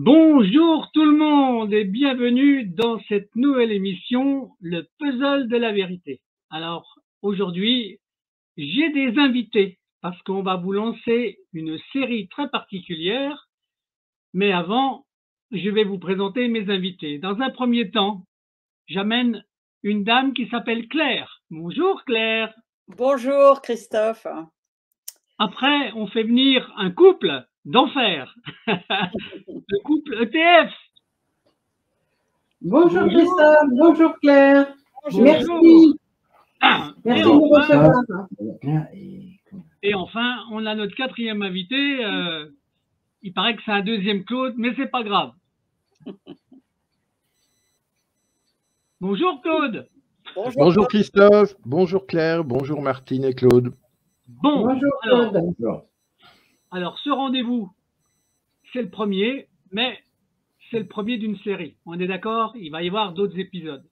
Bonjour tout le monde et bienvenue dans cette nouvelle émission, le puzzle de la vérité. Alors aujourd'hui, j'ai des invités parce qu'on va vous lancer une série très particulière, mais avant, je vais vous présenter mes invités. Dans un premier temps, j'amène une dame qui s'appelle Claire. Bonjour Claire. Bonjour Christophe. Après, on fait venir un couple d'enfer, le couple ETF. Bonjour Christophe, bonjour Claire. Bonjour. Merci. Merci de nous enfin, recevoir. Et enfin, on a notre quatrième invité. Il paraît que c'est un deuxième Claude, mais c'est pas grave. Bonjour Claude. Bonjour Christophe, bonjour Claire, bonjour Martine et Claude. Bon, Bonjour Claude. alors ce rendez-vous, c'est le premier, mais c'est le premier d'une série. On est d'accord? Il va y avoir d'autres épisodes.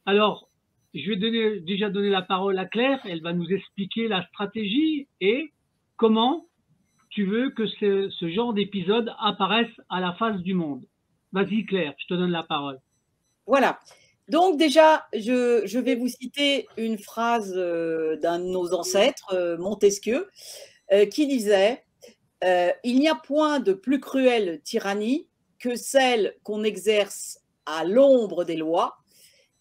Alors, je vais déjà donner la parole à Claire. Elle va nous expliquer la stratégie et comment tu veux que ce genre d'épisode apparaisse à la face du monde. Vas-y Claire, je te donne la parole. Voilà. Donc déjà, je vais vous citer une phrase d'un de nos ancêtres, Montesquieu, qui disait « Il n'y a point de plus cruelle tyrannie que celle qu'on exerce à l'ombre des lois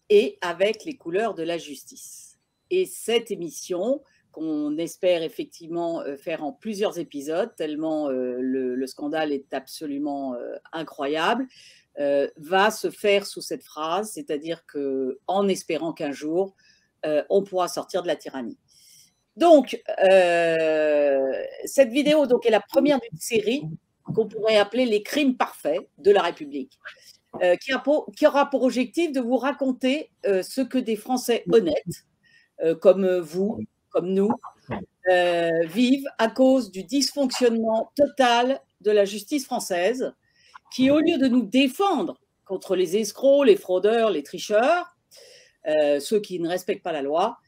et avec les couleurs de la justice. » Et cette émission, qu'on espère effectivement faire en plusieurs épisodes, tellement le scandale est absolument incroyable, va se faire sous cette phrase, c'est-à-dire qu'en espérant qu'un jour, on pourra sortir de la tyrannie. Donc, cette vidéo donc, est la première d'une série qu'on pourrait appeler les crimes parfaits de la République, qui aura pour objectif de vous raconter ce que des Français honnêtes, comme vous, comme nous, vivent à cause du dysfonctionnement total de la justice française, qui, au lieu de nous défendre contre les escrocs, les fraudeurs, les tricheurs, ceux qui ne respectent pas la loi,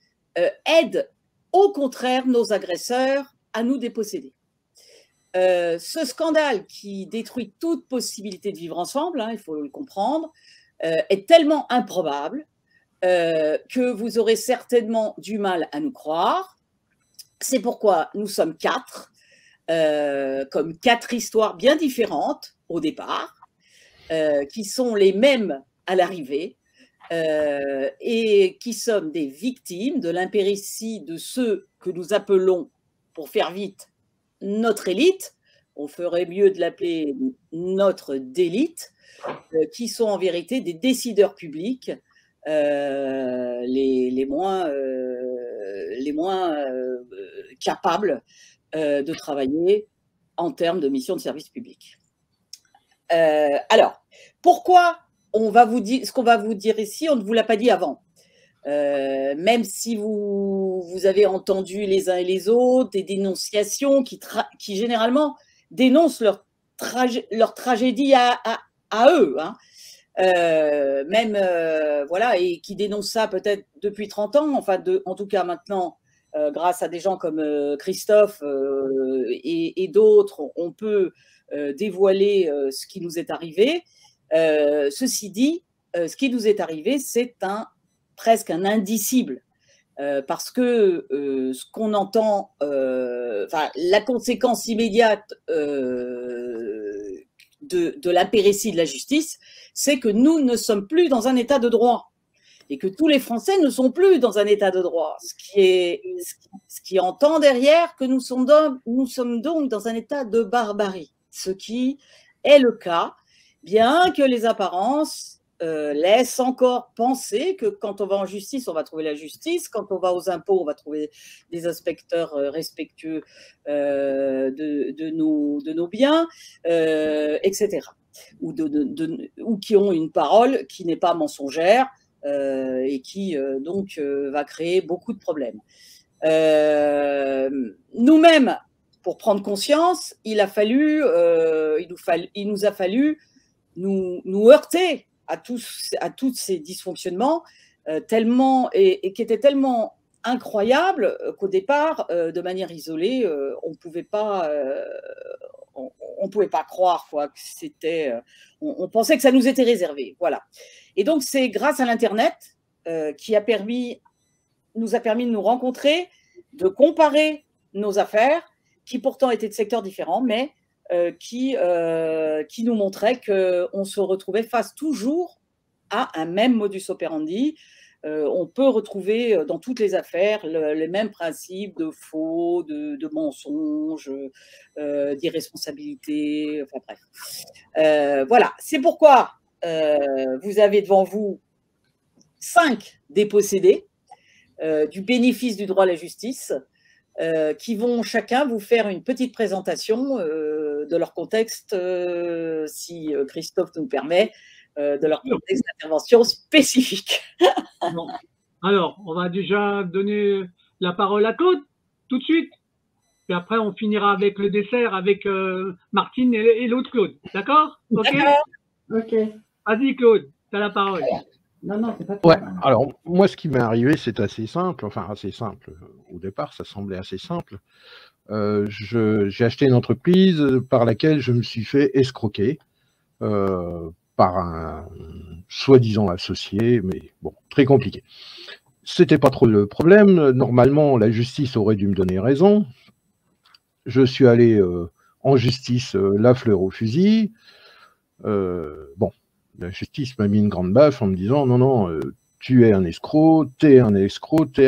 aide au contraire nos agresseurs à nous déposséder. Ce scandale qui détruit toute possibilité de vivre ensemble, il faut le comprendre, est tellement improbable que vous aurez certainement du mal à nous croire. C'est pourquoi nous sommes quatre, comme quatre histoires bien différentes au départ, qui sont les mêmes à l'arrivée, et qui sommes des victimes de l'impéritie de ceux que nous appelons, pour faire vite, notre élite. On ferait mieux de l'appeler notre délite, qui sont en vérité des décideurs publics les moins capables de travailler en termes de mission de service public. Alors, pourquoi on va vous dire ce qu'on va vous dire ici, on ne vous l'a pas dit avant. Même si vous avez entendu les uns et les autres des dénonciations qui généralement dénoncent leur tragédie à eux, voilà, et qui dénoncent ça peut-être depuis 30 ans, enfin en tout cas maintenant, grâce à des gens comme Christophe et d'autres, on peut dévoiler ce qui nous est arrivé. Ceci dit, ce qui nous est arrivé, c'est presque un indicible, parce que ce qu'on entend, la conséquence immédiate de l'impéritie de la justice, c'est que nous ne sommes plus dans un état de droit et que tous les Français ne sont plus dans un état de droit, ce qui entend derrière que nous sommes donc dans un état de barbarie, ce qui est le cas, bien que les apparences laissent encore penser que quand on va en justice, on va trouver la justice, quand on va aux impôts, on va trouver des inspecteurs respectueux de nos biens, etc. Ou qui ont une parole qui n'est pas mensongère et qui donc va créer beaucoup de problèmes. Nous-mêmes, pour prendre conscience, il nous a fallu nous heurter à tous ces dysfonctionnements et qui étaient tellement incroyables qu'au départ, de manière isolée, on ne pouvait pas on pouvait pas croire quoi, que c'était. On pensait que ça nous était réservé. Voilà. Et donc, c'est grâce à l'Internet qui nous a permis de nous rencontrer, de comparer nos affaires, qui pourtant étaient de secteurs différents, mais qui nous montraient qu'on se retrouvait face toujours à un même modus operandi. On peut retrouver dans toutes les affaires les mêmes principes de faux, de mensonges, d'irresponsabilité, enfin bref. Voilà, c'est pourquoi vous avez devant vous 5 dépossédés du bénéfice du droit à la justice, qui vont chacun vous faire une petite présentation de leur contexte, si Christophe nous permet, de leur contexte d'intervention spécifique. Bon. Alors, on va déjà donner la parole à Claude, tout de suite. Puis après, on finira avec le dessert, avec Martine et l'autre Claude. D'accord? Ok. Ok. Vas-y, Claude, tu as la parole. Non, non, c'est pas Ouais, toi. alors moi ce qui m'est arrivé c'est assez simple, enfin assez simple, au départ ça semblait assez simple. J'ai acheté une entreprise par laquelle je me suis fait escroquer par un soi-disant associé, mais bon, très compliqué. C'était pas trop le problème, normalement la justice aurait dû me donner raison. Je suis allé en justice la fleur au fusil. Bon, la justice m'a mis une grande baffe en me disant non, non, tu es un escroc, t'es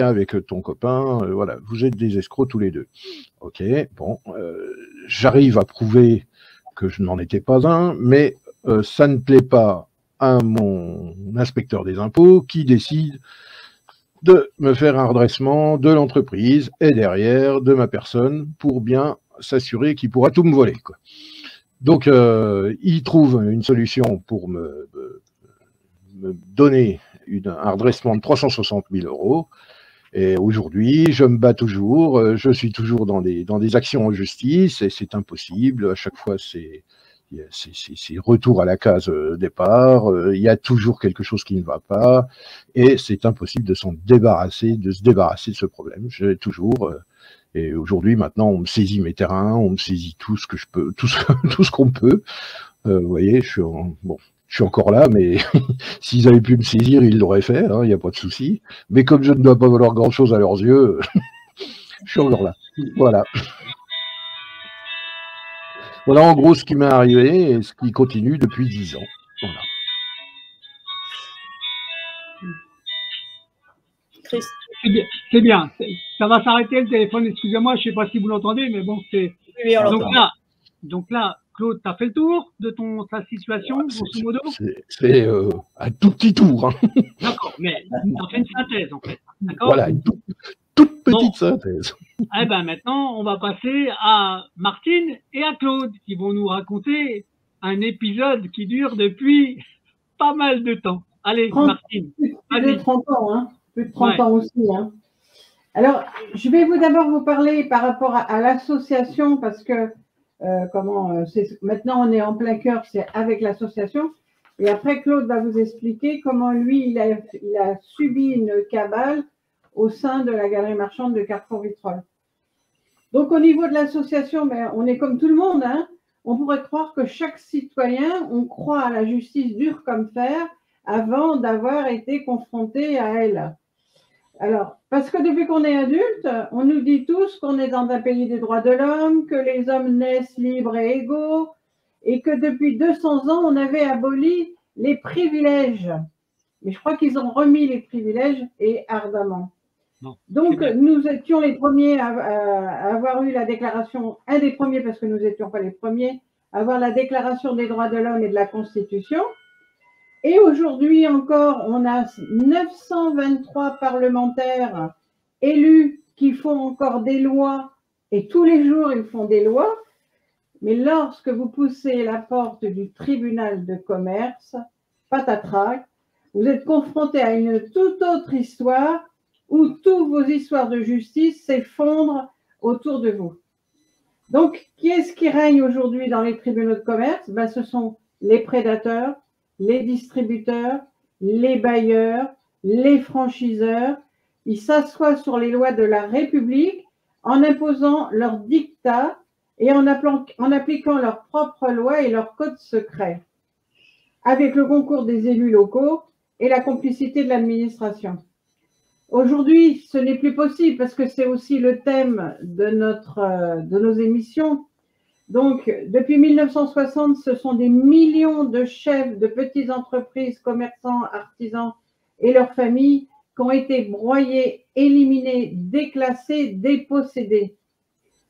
avec ton copain, voilà, vous êtes des escrocs tous les deux. Ok, bon, j'arrive à prouver que je n'en étais pas un, mais ça ne plaît pas à mon inspecteur des impôts qui décide de me faire un redressement de l'entreprise et derrière de ma personne pour bien s'assurer qu'il pourra tout me voler, quoi. Donc, il trouve une solution pour me donner un redressement de 360 000 €. Et aujourd'hui, je me bats toujours, je suis toujours dans des actions en justice et c'est impossible. À chaque fois, c'est retour à la case départ. Il y a toujours quelque chose qui ne va pas et c'est impossible de se débarrasser de ce problème. J'ai toujours. Et aujourd'hui, maintenant, on me saisit mes terrains, on me saisit tout ce que je peux, tout ce qu'on peut. Vous voyez, je suis encore là, mais s'ils avaient pu me saisir, ils l'auraient fait, il n'y a pas de souci. Mais comme je ne dois pas valoir grand-chose à leurs yeux, je suis encore là. Voilà. Voilà en gros ce qui m'est arrivé et ce qui continue depuis 10 ans. Voilà. C'est bien. Ça va s'arrêter le téléphone, excusez-moi, je ne sais pas si vous l'entendez, mais bon, c'est. Oui, on l'entend. Donc là, Claude, tu as fait le tour de ta situation, grosso modo? C'est un tout petit tour. Hein. D'accord, mais tu as fait une synthèse en fait. D'accord? Voilà, une toute petite synthèse. Eh ben maintenant, on va passer à Martine et à Claude qui vont nous raconter un épisode qui dure depuis pas mal de temps. Allez, Martine. Plus de 30 ans, hein. Plus de 30 ans aussi. Hein. Alors, je vais d'abord vous parler par rapport à l'association parce que maintenant on est en plein cœur, c'est avec l'association. Et après, Claude va vous expliquer comment lui, il a subi une cabale au sein de la galerie marchande de Carrefour-Vitrolles. Donc, au niveau de l'association, on est comme tout le monde. Hein. On pourrait croire que chaque citoyen, on croit à la justice dure comme fer avant d'avoir été confronté à elle. Alors, parce que depuis qu'on est adulte, on nous dit tous qu'on est dans un pays des droits de l'homme, que les hommes naissent libres et égaux, et que depuis 200 ans, on avait aboli les privilèges. Mais je crois qu'ils ont remis les privilèges et ardemment. Non, donc, nous étions les premiers à avoir eu la déclaration, un des premiers, parce que nous n'étions pas les premiers, à avoir la déclaration des droits de l'homme et de la Constitution. Et aujourd'hui encore, on a 923 parlementaires élus qui font encore des lois, et tous les jours, ils font des lois. Mais lorsque vous poussez la porte du tribunal de commerce, patatrac, vous êtes confronté à une toute autre histoire où toutes vos histoires de justice s'effondrent autour de vous. Donc, qui est-ce qui règne aujourd'hui dans les tribunaux de commerce? Ce sont les prédateurs, les distributeurs, les bailleurs, les franchiseurs. Ils s'assoient sur les lois de la République en imposant leurs dictats et en appliquant leurs propres lois et leurs codes secrets, avec le concours des élus locaux et la complicité de l'administration. Aujourd'hui, ce n'est plus possible parce que c'est aussi le thème de nos émissions. Donc, depuis 1960, ce sont des millions de chefs de petites entreprises, commerçants, artisans et leurs familles qui ont été broyés, éliminés, déclassés, dépossédés.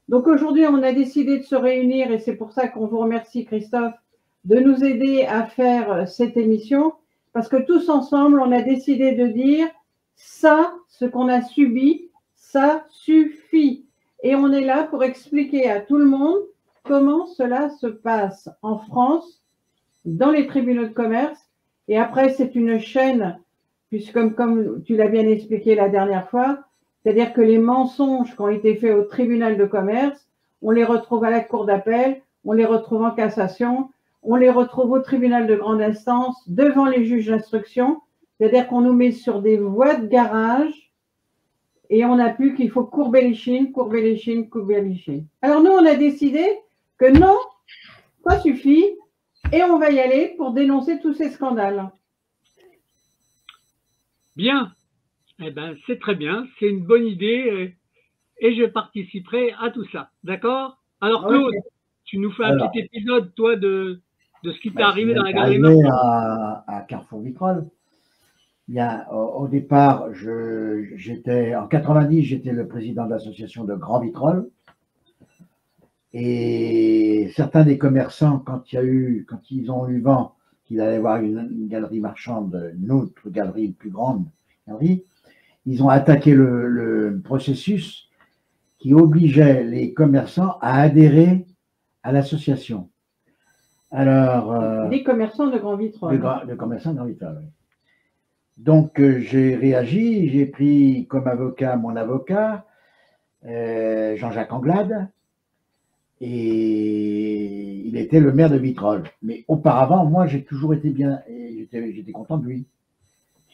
Donc aujourd'hui, on a décidé de se réunir et c'est pour ça qu'on vous remercie, Christophe, de nous aider à faire cette émission parce que tous ensemble, on a décidé de dire ça, ce qu'on a subi, ça suffit. Et on est là pour expliquer à tout le monde comment cela se passe en France, dans les tribunaux de commerce. Et après, c'est une chaîne, puisque comme tu l'as bien expliqué la dernière fois, c'est-à-dire que les mensonges qui ont été faits au tribunal de commerce, on les retrouve à la cour d'appel, on les retrouve en cassation, on les retrouve au tribunal de grande instance, devant les juges d'instruction. C'est-à-dire qu'on nous met sur des voies de garage et on n'a plus qu'il faut courber les chines, courber les chines, courber les chines. Alors nous, on a décidé que non, ça suffit et on va y aller pour dénoncer tous ces scandales. Bien, eh ben, c'est très bien, c'est une bonne idée et je participerai à tout ça, d'accord? Alors Claude, okay. Tu nous fais un petit épisode, toi, de ce qui t'est arrivé dans la galerie à Carrefour Vitrolles. Au départ, en 90, j'étais le président de l'association de Grand Vitrolles. Et certains des commerçants, quand ils ont eu vent qu'il allait y avoir une galerie marchande, une autre galerie, une plus grande galerie, ils ont attaqué le processus qui obligeait les commerçants à adhérer à l'association. Alors, les commerçants de Grand Vitrolles. Les commerçants de Grand Vitrolles, oui. Donc, j'ai réagi, j'ai pris comme avocat mon avocat, Jean-Jacques Anglade, et il était le maire de Vitrolles. Mais auparavant, moi, j'ai toujours été bien, j'étais content de lui.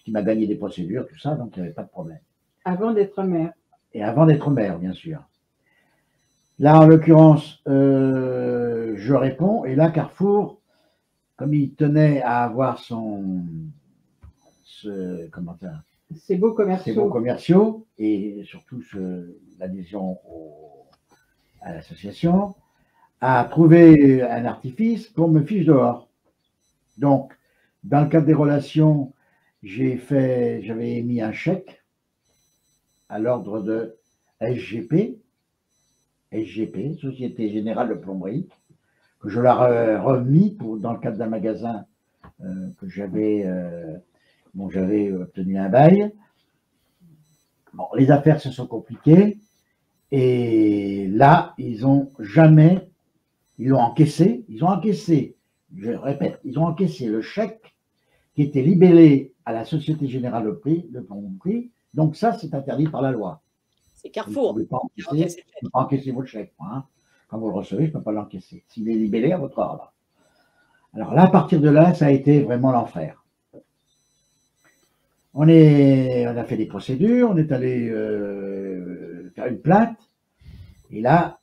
Il m'a gagné des procédures, tout ça, donc il n'y avait pas de problème. Avant d'être maire. Et avant d'être maire, bien sûr. Là, en l'occurrence, je réponds, et là, Carrefour, comme il tenait à avoir ces beaux commerciaux, et surtout l'adhésion à l'association, a trouvé un artifice pour me fiche dehors. Donc, dans le cadre des relations, j'avais émis un chèque à l'ordre de SGP, Société Générale de Plomberie, que je leur ai remis dans le cadre d'un magasin que dont j'avais obtenu un bail. Bon, les affaires se sont compliquées et là, ils ont encaissé, je répète, ils ont encaissé le chèque qui était libellé à la Société Générale de Plomberie. Donc ça, c'est interdit par la loi. C'est Carrefour. Vous ne pouvez pas encaisser votre chèque. Hein. Quand vous le recevez, je ne peux pas l'encaisser. S'il est libellé à votre ordre. Alors là, à partir de là, ça a été vraiment l'enfer. On a fait des procédures, on est allé faire une plainte. Et là,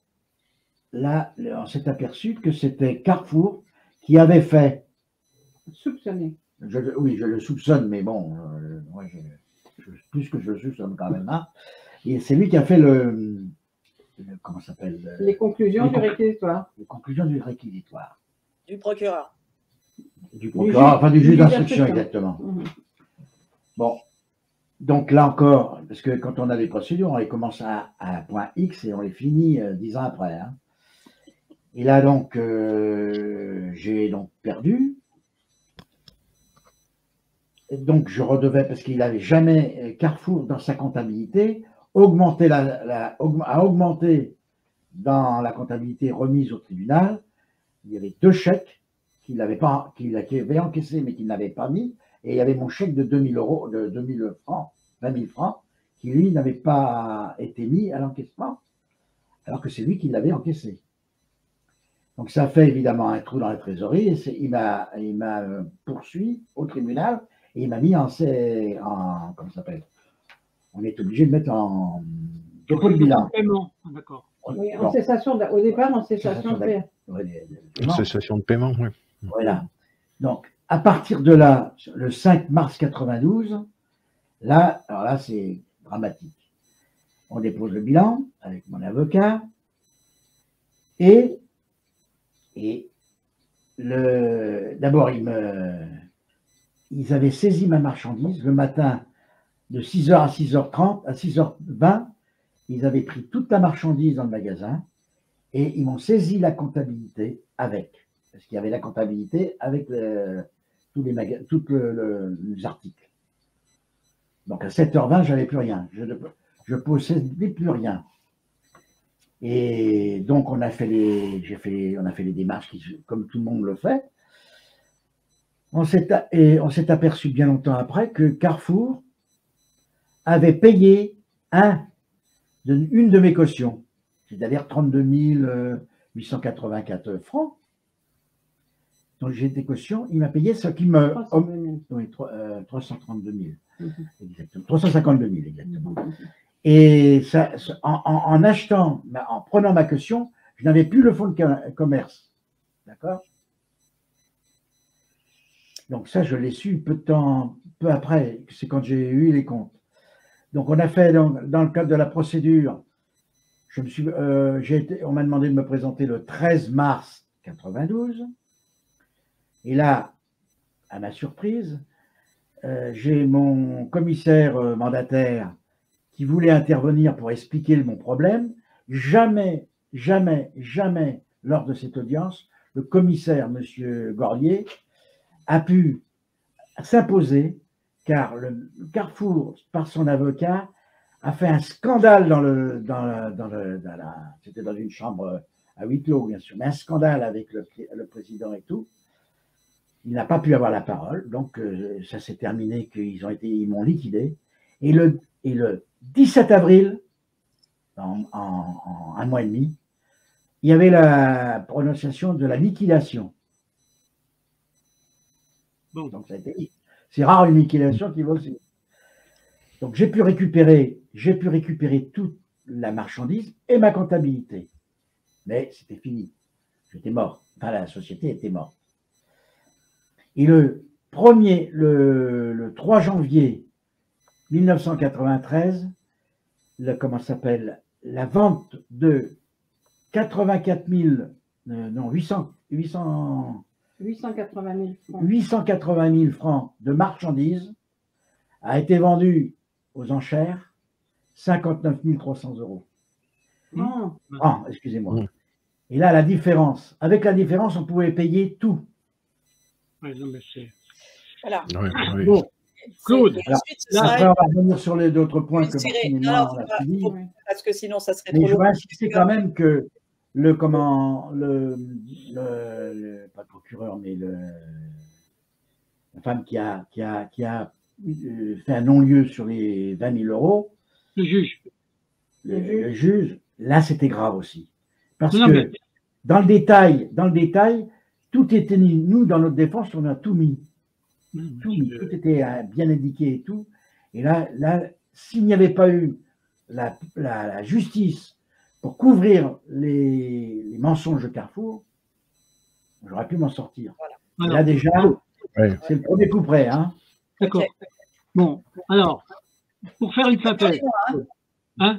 on s'est aperçu que c'était Carrefour qui avait fait. Soupçonné. Oui, je le soupçonne, mais bon, plus que je le soupçonne quand même. Hein. Et c'est lui qui a fait comment ça s'appelle les conclusions du réquisitoire. Les conclusions du réquisitoire. Du procureur. Du procureur, enfin du juge d'instruction, exactement. Mmh. Bon, donc là encore, parce que quand on a des procédures, on les commence à un point X et on les finit 10 ans après. Hein. Et là donc, j'ai donc perdu. Et donc je redevais, parce qu'il n'avait jamais, Carrefour dans sa comptabilité, a augmenté dans la comptabilité remise au tribunal. Il y avait 2 chèques qu'il avait encaissés mais qu'il n'avait pas mis. Et il y avait mon chèque de 20 000 francs, 20 000 francs, qui lui n'avait pas été mis à l'encaissement, alors que c'est lui qui l'avait encaissé. Donc ça fait évidemment un trou dans la trésorerie. Et il m'a poursuivi au tribunal et il m'a mis comment ça s'appelle? On est obligé de mettre en dépôt de bilan. D'accord. Oui, Bon, au départ, en cessation de paix. Une cessation de paiement, oui. Voilà. Donc, à partir de là, le 5 mars 92, là, alors là, c'est dramatique. On dépose le bilan avec mon avocat et d'abord, ils avaient saisi ma marchandise le matin de 6h à 6h30, à 6h20. Ils avaient pris toute la marchandise dans le magasin et ils m'ont saisi la comptabilité avec. Parce qu'il y avait la comptabilité avec tous les articles. Donc à 7h20, je n'avais plus rien. Je ne possédais plus rien. Et donc on a fait les démarches comme tout le monde le fait. On s'est aperçu bien longtemps après que Carrefour avait payé une de mes cautions, c'est-à-dire 32 884 francs. Donc j'ai des cautions, il m'a payé ce qui me... 332 000, exactement. 352 000, exactement. Et ça, en achetant, en prenant ma caution, je n'avais plus le fonds de commerce. D'accord? Donc ça, je l'ai su peu après, c'est quand j'ai eu les comptes. Donc on a fait, dans le cadre de la procédure, on m'a demandé de me présenter le 13 mars 92. Et là, à ma surprise, j'ai mon commissaire mandataire qui voulait intervenir pour expliquer mon problème. Jamais, jamais, jamais, lors de cette audience, le commissaire, M. Gorlier, a pu s'imposer, car le Carrefour, par son avocat, a fait un scandale c'était dans une chambre à huis clos, bien sûr, mais un scandale avec le président et tout. Il n'a pas pu avoir la parole, donc ça s'est terminé ils m'ont liquidé. Et le 17 avril, en un mois et demi, il y avait la prononciation de la liquidation. Bon. Donc c'est rare une liquidation qui va aussi. Donc j'ai pu récupérer toute la marchandise et ma comptabilité. Mais c'était fini. J'étais mort. Enfin, la société était morte. Et le 3 janvier 1993, la vente de 880 000 francs de marchandises a été vendue aux enchères 59 300 €. Excusez-moi. Et là, avec la différence, on pouvait payer tout. Voilà. Oui. Bon, Claude, après, on va revenir sur d'autres points que parce que sinon, ça serait trop long. Mais je veux insister quand même que pas le procureur, mais la femme qui a fait un non-lieu sur les 20 000 €. Le juge. Le juge, là, c'était grave aussi. Parce que dans le détail, tout était mis. Nous, dans notre défense, on a tout mis. Tout était bien indiqué et tout. Et là s'il n'y avait pas eu la justice pour couvrir les mensonges de Carrefour, j'aurais pu m'en sortir. Voilà. Là, déjà, c'est le premier coup près. Hein. D'accord. Bon, alors, pour faire une synthèse. Je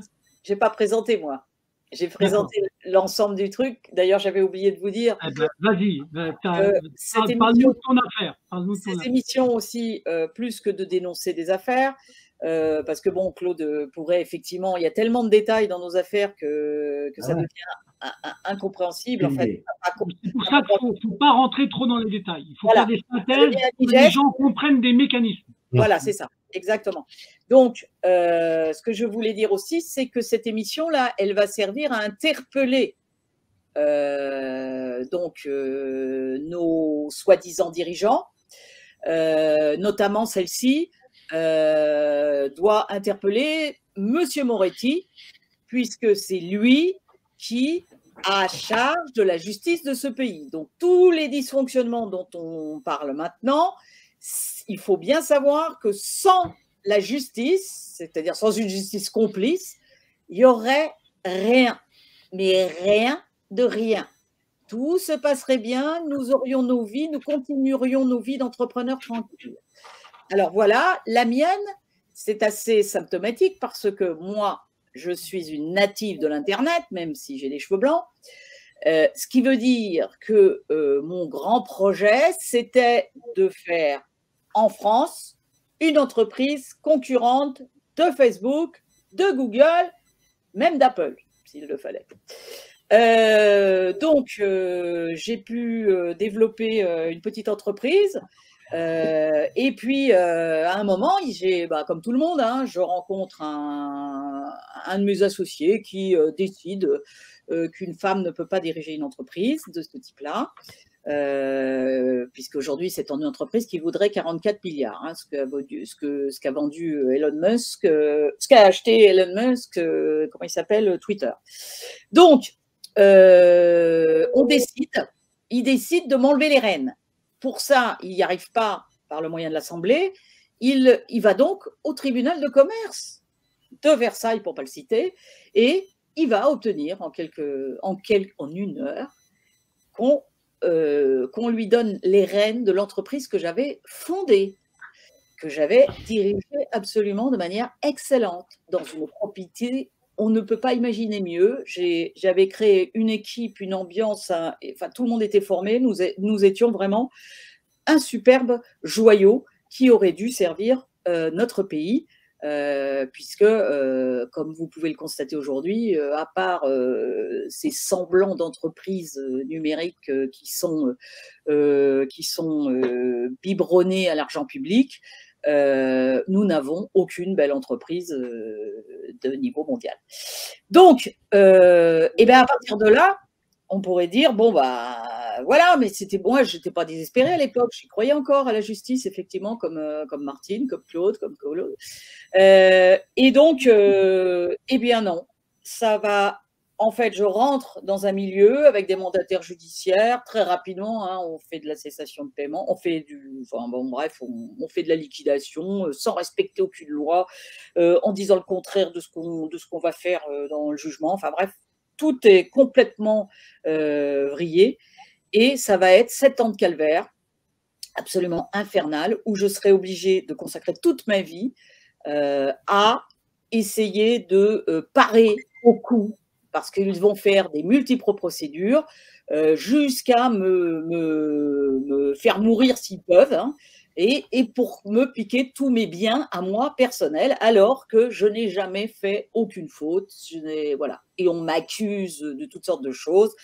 n'ai pas présenté, moi. J'ai présenté l'ensemble du truc. D'ailleurs, j'avais oublié de vous dire. Vas-y, parle-nous de ton affaire. Ces émissions aussi, plus que de dénoncer des affaires, parce que bon, Claude pourrait effectivement, il y a tellement de détails dans nos affaires que ça devient incompréhensible. En fait. C'est pour ça qu'il ne faut pas rentrer trop dans les détails. Il faut faire des synthèses pour que les gens comprennent des mécanismes. Voilà, c'est ça, exactement. Donc, ce que je voulais dire aussi, c'est que cette émission-là, elle va servir à interpeller nos soi-disant dirigeants, notamment celle-ci, doit interpeller Monsieur Moretti, puisque c'est lui qui a charge de la justice de ce pays. Donc, tous les dysfonctionnements dont on parle maintenant, il faut bien savoir que sans la justice, c'est-à-dire sans une justice complice, il n'y aurait rien. Mais rien de rien. Tout se passerait bien, nous aurions nos vies, nous continuerions nos vies d'entrepreneurs tranquilles. Alors voilà, la mienne, c'est assez symptomatique parce que moi, je suis une native de l'Internet, même si j'ai des cheveux blancs. Ce qui veut dire que mon grand projet, c'était de faire en France une entreprise concurrente de Facebook, de Google, même d'Apple, s'il le fallait. Donc, j'ai pu développer une petite entreprise. Et puis, à un moment, comme tout le monde, hein, je rencontre un de mes associés qui décide qu'une femme ne peut pas diriger une entreprise de ce type-là, puisqu'aujourd'hui, c'est une entreprise qui vaudrait 44 milliards, hein, ce qu'a vendu Elon Musk, ce qu'a acheté Elon Musk, comment il s'appelle, Twitter. Donc, il décide de m'enlever les rênes. Pour ça, il n'y arrive pas par le moyen de l'Assemblée. Il va donc au tribunal de commerce de Versailles, pour ne pas le citer, et il va obtenir en une heure qu'on lui donne les rênes de l'entreprise que j'avais fondée, que j'avais dirigée absolument de manière excellente, dans une propriété. On ne peut pas imaginer mieux. J'avais créé une équipe, une ambiance, enfin, tout le monde était formé. Nous étions vraiment un superbe joyau qui aurait dû servir notre pays, puisque, comme vous pouvez le constater aujourd'hui, à part ces semblants d'entreprises numériques qui sont biberonnés à l'argent public, nous n'avons aucune belle entreprise de niveau mondial. Donc, et bien à partir de là, on pourrait dire, bon, bah voilà, mais c'était bon, je n'étais pas désespérée à l'époque, j'y croyais encore à la justice, effectivement, comme Martine, comme Claude, comme Claude. Et donc, eh bien non, ça va. En fait, je rentre dans un milieu avec des mandataires judiciaires. Très rapidement, hein, on fait de la cessation de paiement, on fait on fait de la liquidation sans respecter aucune loi, en disant le contraire de ce qu'on va faire dans le jugement. Enfin bref, tout est complètement vrillé. Et ça va être 7 ans de calvaire absolument infernal, où je serai obligée de consacrer toute ma vie à essayer de parer au coup, parce qu'ils vont faire des multiples procédures jusqu'à me faire mourir s'ils peuvent, hein, et pour me piquer tous mes biens à moi personnels, alors que je n'ai jamais fait aucune faute. Voilà. Et on m'accuse de toutes sortes de choses.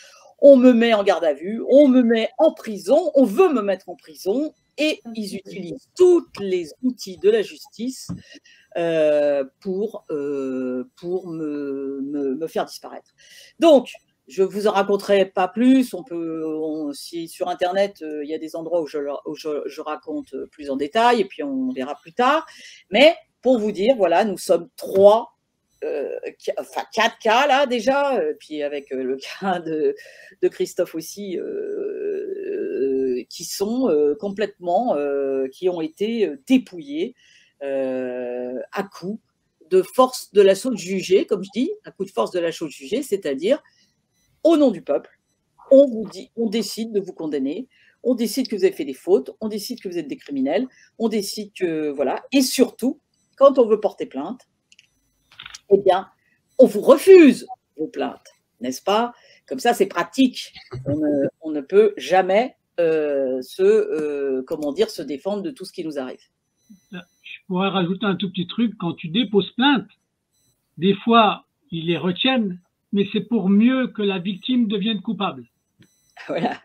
On me met en garde à vue, on me met en prison, on veut me mettre en prison, et ils utilisent tous les outils de la justice pour me faire disparaître. Donc, je ne vous en raconterai pas plus. Si sur Internet, il y a des endroits où je raconte plus en détail, et puis on verra plus tard. Mais pour vous dire, voilà, nous sommes 4 cas là déjà, puis avec le cas de Christophe aussi, qui sont complètement, qui ont été dépouillés à coup de force de la chose jugée, comme je dis, à coup de force de la chose jugée, c'est-à-dire au nom du peuple, on décide de vous condamner, on décide que vous avez fait des fautes, on décide que vous êtes des criminels, on décide que voilà, et surtout, quand on veut porter plainte, eh bien, on vous refuse vos plaintes, n'est-ce pas? Comme ça, c'est pratique. On ne peut jamais se défendre de tout ce qui nous arrive. Je pourrais rajouter un tout petit truc. Quand tu déposes plainte, des fois, ils les retiennent, mais c'est pour mieux que la victime devienne coupable. Voilà.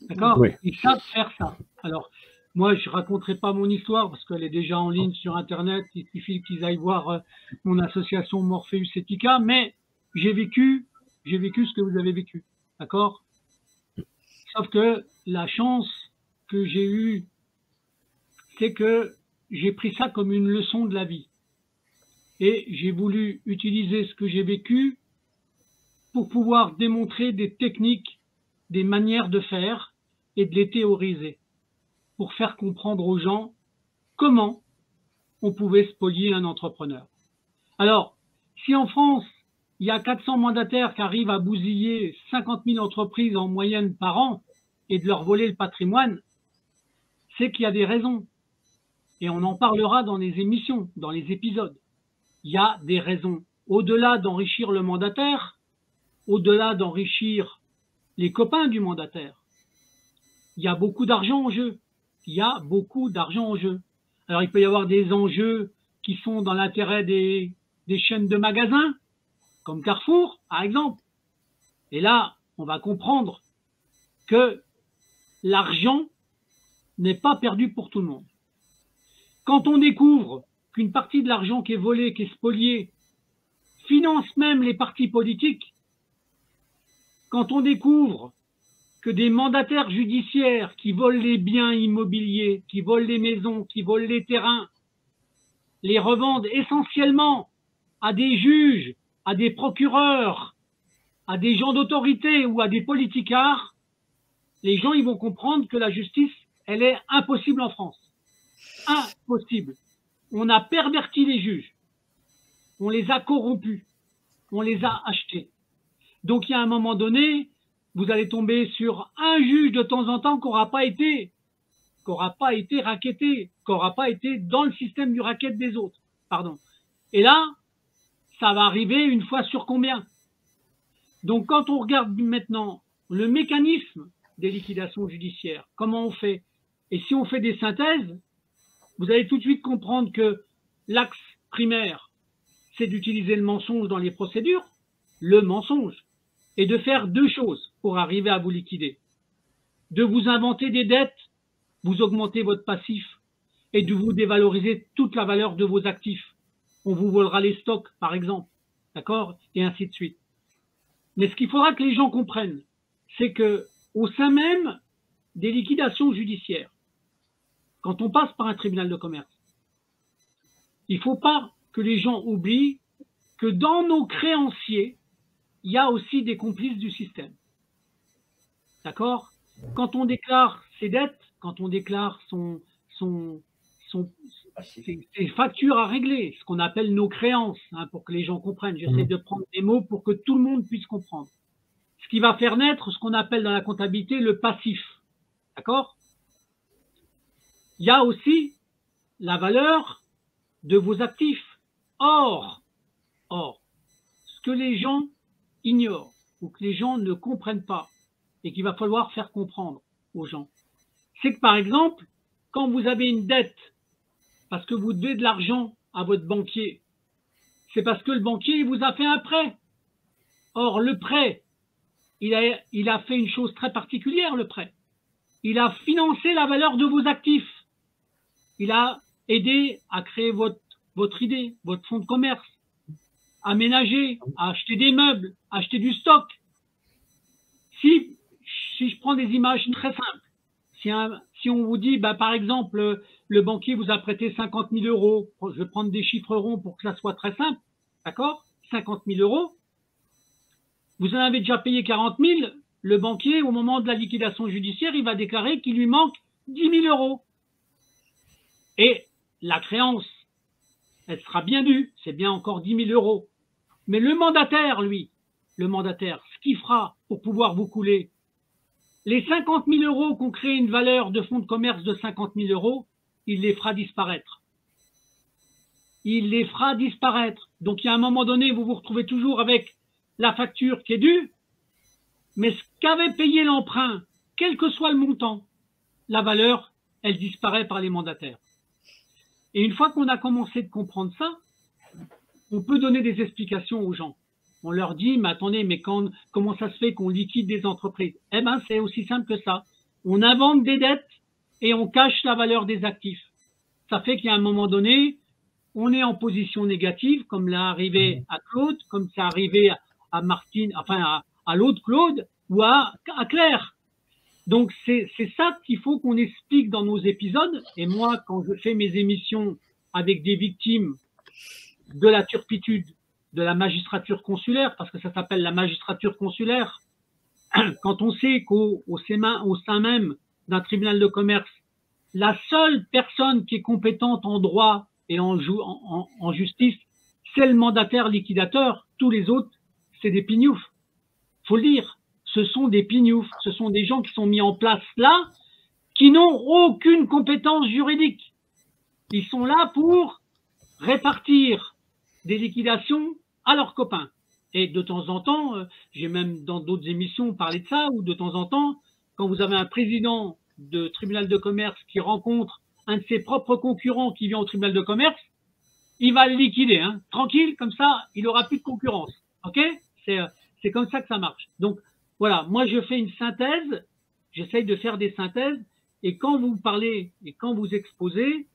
D'accord? Oui. Ils savent faire ça. Alors, moi, je ne raconterai pas mon histoire parce qu'elle est déjà en ligne sur Internet. Il suffit qu'ils aillent voir mon association Morpheus Ethica, mais j'ai vécu ce que vous avez vécu. D'accord? Sauf que la chance que j'ai eue, c'est que j'ai pris ça comme une leçon de la vie. Et j'ai voulu utiliser ce que j'ai vécu pour pouvoir démontrer des techniques, des manières de faire et de les théoriser, pour faire comprendre aux gens comment on pouvait spolier un entrepreneur. Alors, si en France, il y a 400 mandataires qui arrivent à bousiller 50 000 entreprises en moyenne par an et de leur voler le patrimoine, c'est qu'il y a des raisons. Et on en parlera dans les émissions, dans les épisodes. Il y a des raisons. Au-delà d'enrichir le mandataire, au-delà d'enrichir les copains du mandataire, il y a beaucoup d'argent en jeu. Il y a beaucoup d'argent en jeu. Alors, il peut y avoir des enjeux qui sont dans l'intérêt des chaînes de magasins, comme Carrefour, par exemple. Et là, on va comprendre que l'argent n'est pas perdu pour tout le monde. Quand on découvre qu'une partie de l'argent qui est volé, qui est spolié, finance même les partis politiques, quand on découvre que des mandataires judiciaires qui volent les biens immobiliers, qui volent les maisons, qui volent les terrains, les revendent essentiellement à des juges, à des procureurs, à des gens d'autorité ou à des politicards, les gens ils vont comprendre que la justice, elle est impossible en France. Impossible. On a perverti les juges. On les a corrompus. On les a achetés. Donc il y a un moment donné, vous allez tomber sur un juge de temps en temps qui n'aura pas été racketté, qui n'aura pas été dans le système du racket des autres. Pardon. Et là, ça va arriver une fois sur combien? Donc quand on regarde maintenant le mécanisme des liquidations judiciaires, comment on fait? Et si on fait des synthèses, vous allez tout de suite comprendre que l'axe primaire, c'est d'utiliser le mensonge dans les procédures, le mensonge, et de faire deux choses pour arriver à vous liquider. De vous inventer des dettes, vous augmentez votre passif, et de vous dévaloriser toute la valeur de vos actifs. On vous volera les stocks, par exemple, d'accord? Et ainsi de suite. Mais ce qu'il faudra que les gens comprennent, c'est que au sein même des liquidations judiciaires, quand on passe par un tribunal de commerce, il ne faut pas que les gens oublient que dans nos créanciers, il y a aussi des complices du système. D'accord? Quand on déclare ses dettes, quand on déclare ses factures à régler, ce qu'on appelle nos créances, hein, pour que les gens comprennent. J'essaie de prendre des mots pour que tout le monde puisse comprendre. Ce qui va faire naître ce qu'on appelle dans la comptabilité le passif. D'accord? Il y a aussi la valeur de vos actifs. Or, ce que les gens ignorent ou que les gens ne comprennent pas et qu'il va falloir faire comprendre aux gens, c'est que par exemple, quand vous avez une dette parce que vous devez de l'argent à votre banquier, c'est parce que le banquier vous a fait un prêt. Or, le prêt, il a fait une chose très particulière, le prêt. Il a financé la valeur de vos actifs. Il a aidé à créer votre idée, votre fonds de commerce, à ménager, à acheter des meubles, à acheter du stock. Si je prends des images très simples, si on vous dit, bah, par exemple, le banquier vous a prêté 50 000 euros, je vais prendre des chiffres ronds pour que ça soit très simple, d'accord? 50 000 euros, vous en avez déjà payé 40 000, le banquier, au moment de la liquidation judiciaire, il va déclarer qu'il lui manque 10 000 euros. Et la créance, elle sera bien due, c'est bien encore 10 000 euros. Mais le mandataire, lui, ce qu'il fera pour pouvoir vous couler, les 50 000 euros qu'on crée une valeur de fonds de commerce de 50 000 euros, il les fera disparaître. Il les fera disparaître. Donc, il y a un moment donné, vous vous retrouvez toujours avec la facture qui est due, mais ce qu'avait payé l'emprunt, quel que soit le montant, la valeur, elle disparaît par les mandataires. Et une fois qu'on a commencé de comprendre ça, on peut donner des explications aux gens. On leur dit, mais attendez, mais comment ça se fait qu'on liquide des entreprises? Eh ben, c'est aussi simple que ça. On invente des dettes et on cache la valeur des actifs. Ça fait qu'il y a un moment donné, on est en position négative, comme l'a arrivé à Claude, comme ça arrivé à Martine, enfin à l'autre Claude ou à Claire. Donc c'est ça qu'il faut qu'on explique dans nos épisodes. Et moi, quand je fais mes émissions avec des victimes de la turpitude de la magistrature consulaire, parce que ça s'appelle la magistrature consulaire, quand on sait qu'au sein même d'un tribunal de commerce, la seule personne qui est compétente en droit et en justice, c'est le mandataire liquidateur. Tous les autres, c'est des pignoufs. Faut le dire. Ce sont des pignoufs. Ce sont des gens qui sont mis en place là, qui n'ont aucune compétence juridique. Ils sont là pour répartir des liquidations à leurs copains. Et de temps en temps, j'ai même dans d'autres émissions parlé de ça, où de temps en temps, quand vous avez un président de tribunal de commerce qui rencontre un de ses propres concurrents qui vient au tribunal de commerce, il va le liquider, hein. Tranquille, comme ça, il aura plus de concurrence. Ok? C'est comme ça que ça marche. Donc, voilà, moi je fais une synthèse, j'essaye de faire des synthèses, et quand vous parlez et quand vous exposez,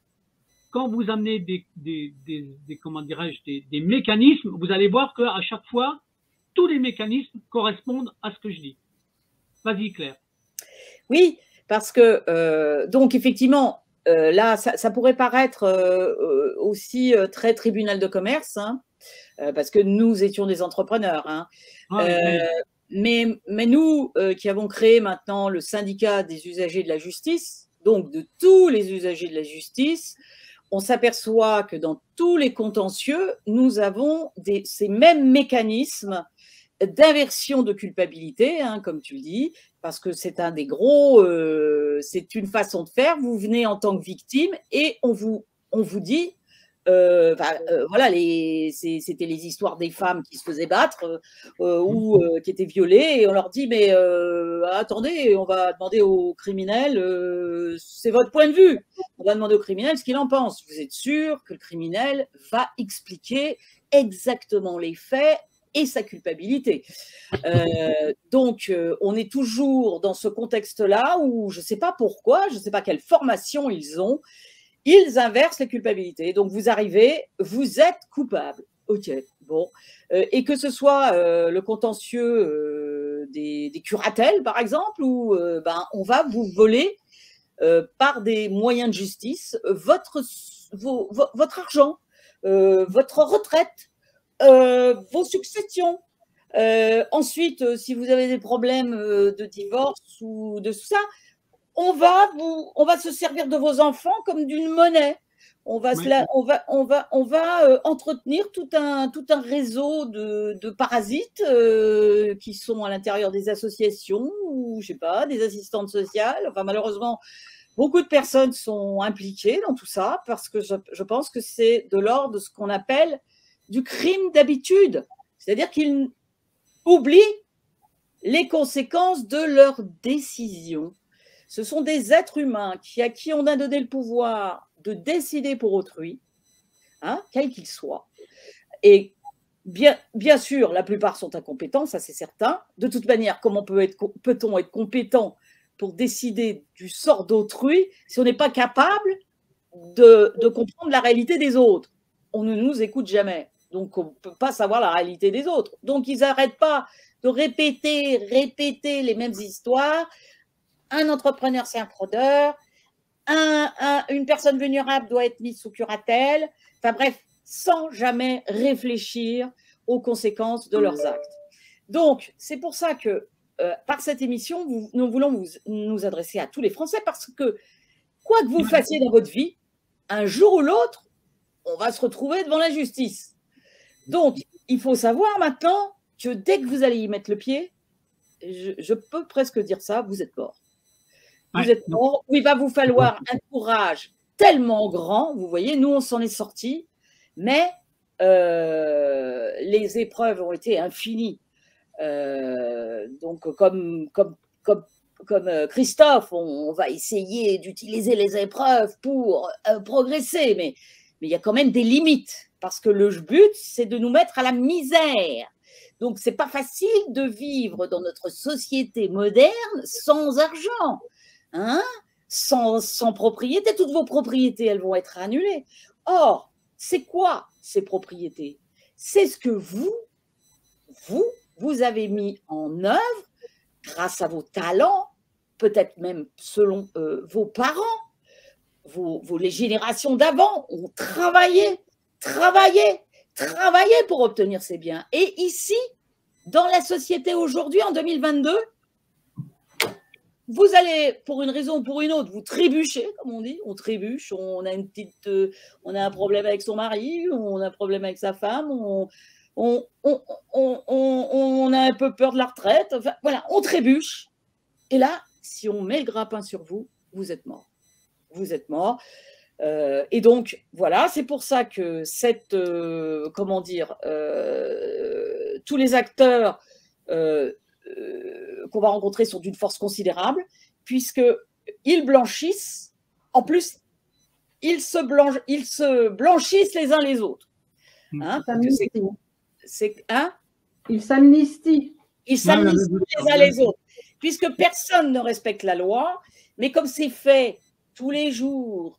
quand vous amenez comment dirais-je, des mécanismes, vous allez voir qu'à chaque fois, tous les mécanismes correspondent à ce que je dis. Vas-y, Claire. Oui, parce que, donc effectivement, là, ça pourrait paraître aussi très tribunal de commerce, hein, parce que nous étions des entrepreneurs. Hein. Mais nous qui avons créé maintenant le syndicat des usagers de la justice, donc de tous les usagers de la justice, on s'aperçoit que dans tous les contentieux, nous avons ces mêmes mécanismes d'inversion de culpabilité, hein, comme tu le dis, parce que c'est un des gros, c'est une façon de faire. Vous venez en tant que victime et on vous dit, voilà, c'était les histoires des femmes qui se faisaient battre ou qui étaient violées, et on leur dit, mais attendez, on va demander au criminel, c'est votre point de vue, on va demander au criminel ce qu'il en pense. Vous êtes sûr que le criminel va expliquer exactement les faits et sa culpabilité. Donc, on est toujours dans ce contexte-là où je ne sais pas pourquoi, je ne sais pas quelle formation ils ont, ils inversent les culpabilités. Donc, vous arrivez, vous êtes coupable. OK, bon. Et que ce soit le contentieux des curatelles, par exemple, où on va vous voler par des moyens de justice votre argent, votre retraite, vos successions. Ensuite, si vous avez des problèmes de divorce ou de tout ça, on va se servir de vos enfants comme d'une monnaie. On va entretenir tout un réseau de parasites qui sont à l'intérieur des associations ou, je sais pas, des assistantes sociales. Enfin, malheureusement, beaucoup de personnes sont impliquées dans tout ça parce que je pense que c'est de l'ordre de ce qu'on appelle du crime d'habitude. C'est-à-dire qu'ils oublient les conséquences de leurs décisions. Ce sont des êtres humains à qui on a donné le pouvoir de décider pour autrui, hein, quel qu'il soit. Et bien sûr, la plupart sont incompétents, ça c'est certain. De toute manière, comment peut-on être compétent pour décider du sort d'autrui si on n'est pas capable de comprendre la réalité des autres? On ne nous écoute jamais. Donc, on ne peut pas savoir la réalité des autres. Donc, ils n'arrêtent pas de répéter les mêmes histoires. Un entrepreneur, c'est un fraudeur. Une personne vulnérable doit être mise sous curatelle. Enfin bref, sans jamais réfléchir aux conséquences de leurs actes. Donc, c'est pour ça que par cette émission, nous voulons nous adresser à tous les Français parce que, quoi que vous fassiez dans votre vie, un jour ou l'autre, on va se retrouver devant la justice. Donc, il faut savoir maintenant que dès que vous allez y mettre le pied, je peux presque dire ça, vous êtes mort. Vous êtes mort, où il va vous falloir un courage tellement grand. Vous voyez, nous, on s'en est sortis, mais les épreuves ont été infinies. Donc, comme Christophe, on va essayer d'utiliser les épreuves pour progresser, mais il y a quand même des limites. Parce que le but, c'est de nous mettre à la misère. Donc, ce n'est pas facile de vivre dans notre société moderne sans argent, hein, sans propriété. Toutes vos propriétés, elles vont être annulées. Or, c'est quoi ces propriétés? C'est ce que vous avez mis en œuvre grâce à vos talents, peut-être même selon vos parents, les générations d'avant ont travaillé pour obtenir ces biens. Et ici, dans la société aujourd'hui, en 2022, vous allez, pour une raison ou pour une autre, vous trébuchez, comme on dit, on trébuche, on a un problème avec son mari, on a un problème avec sa femme, on a un peu peur de la retraite. Enfin, voilà, on trébuche. Et là, si on met le grappin sur vous, vous êtes mort. Vous êtes mort. Et donc, voilà, c'est pour ça que tous les acteurs qu'on va rencontrer sont d'une force considérable, puisqu'ils blanchissent. En plus, ils se blanchissent les uns les autres. Hein, ils s'amnistient. Ils s'amnistient les uns les autres, puisque personne ne respecte la loi, mais comme c'est fait tous les jours,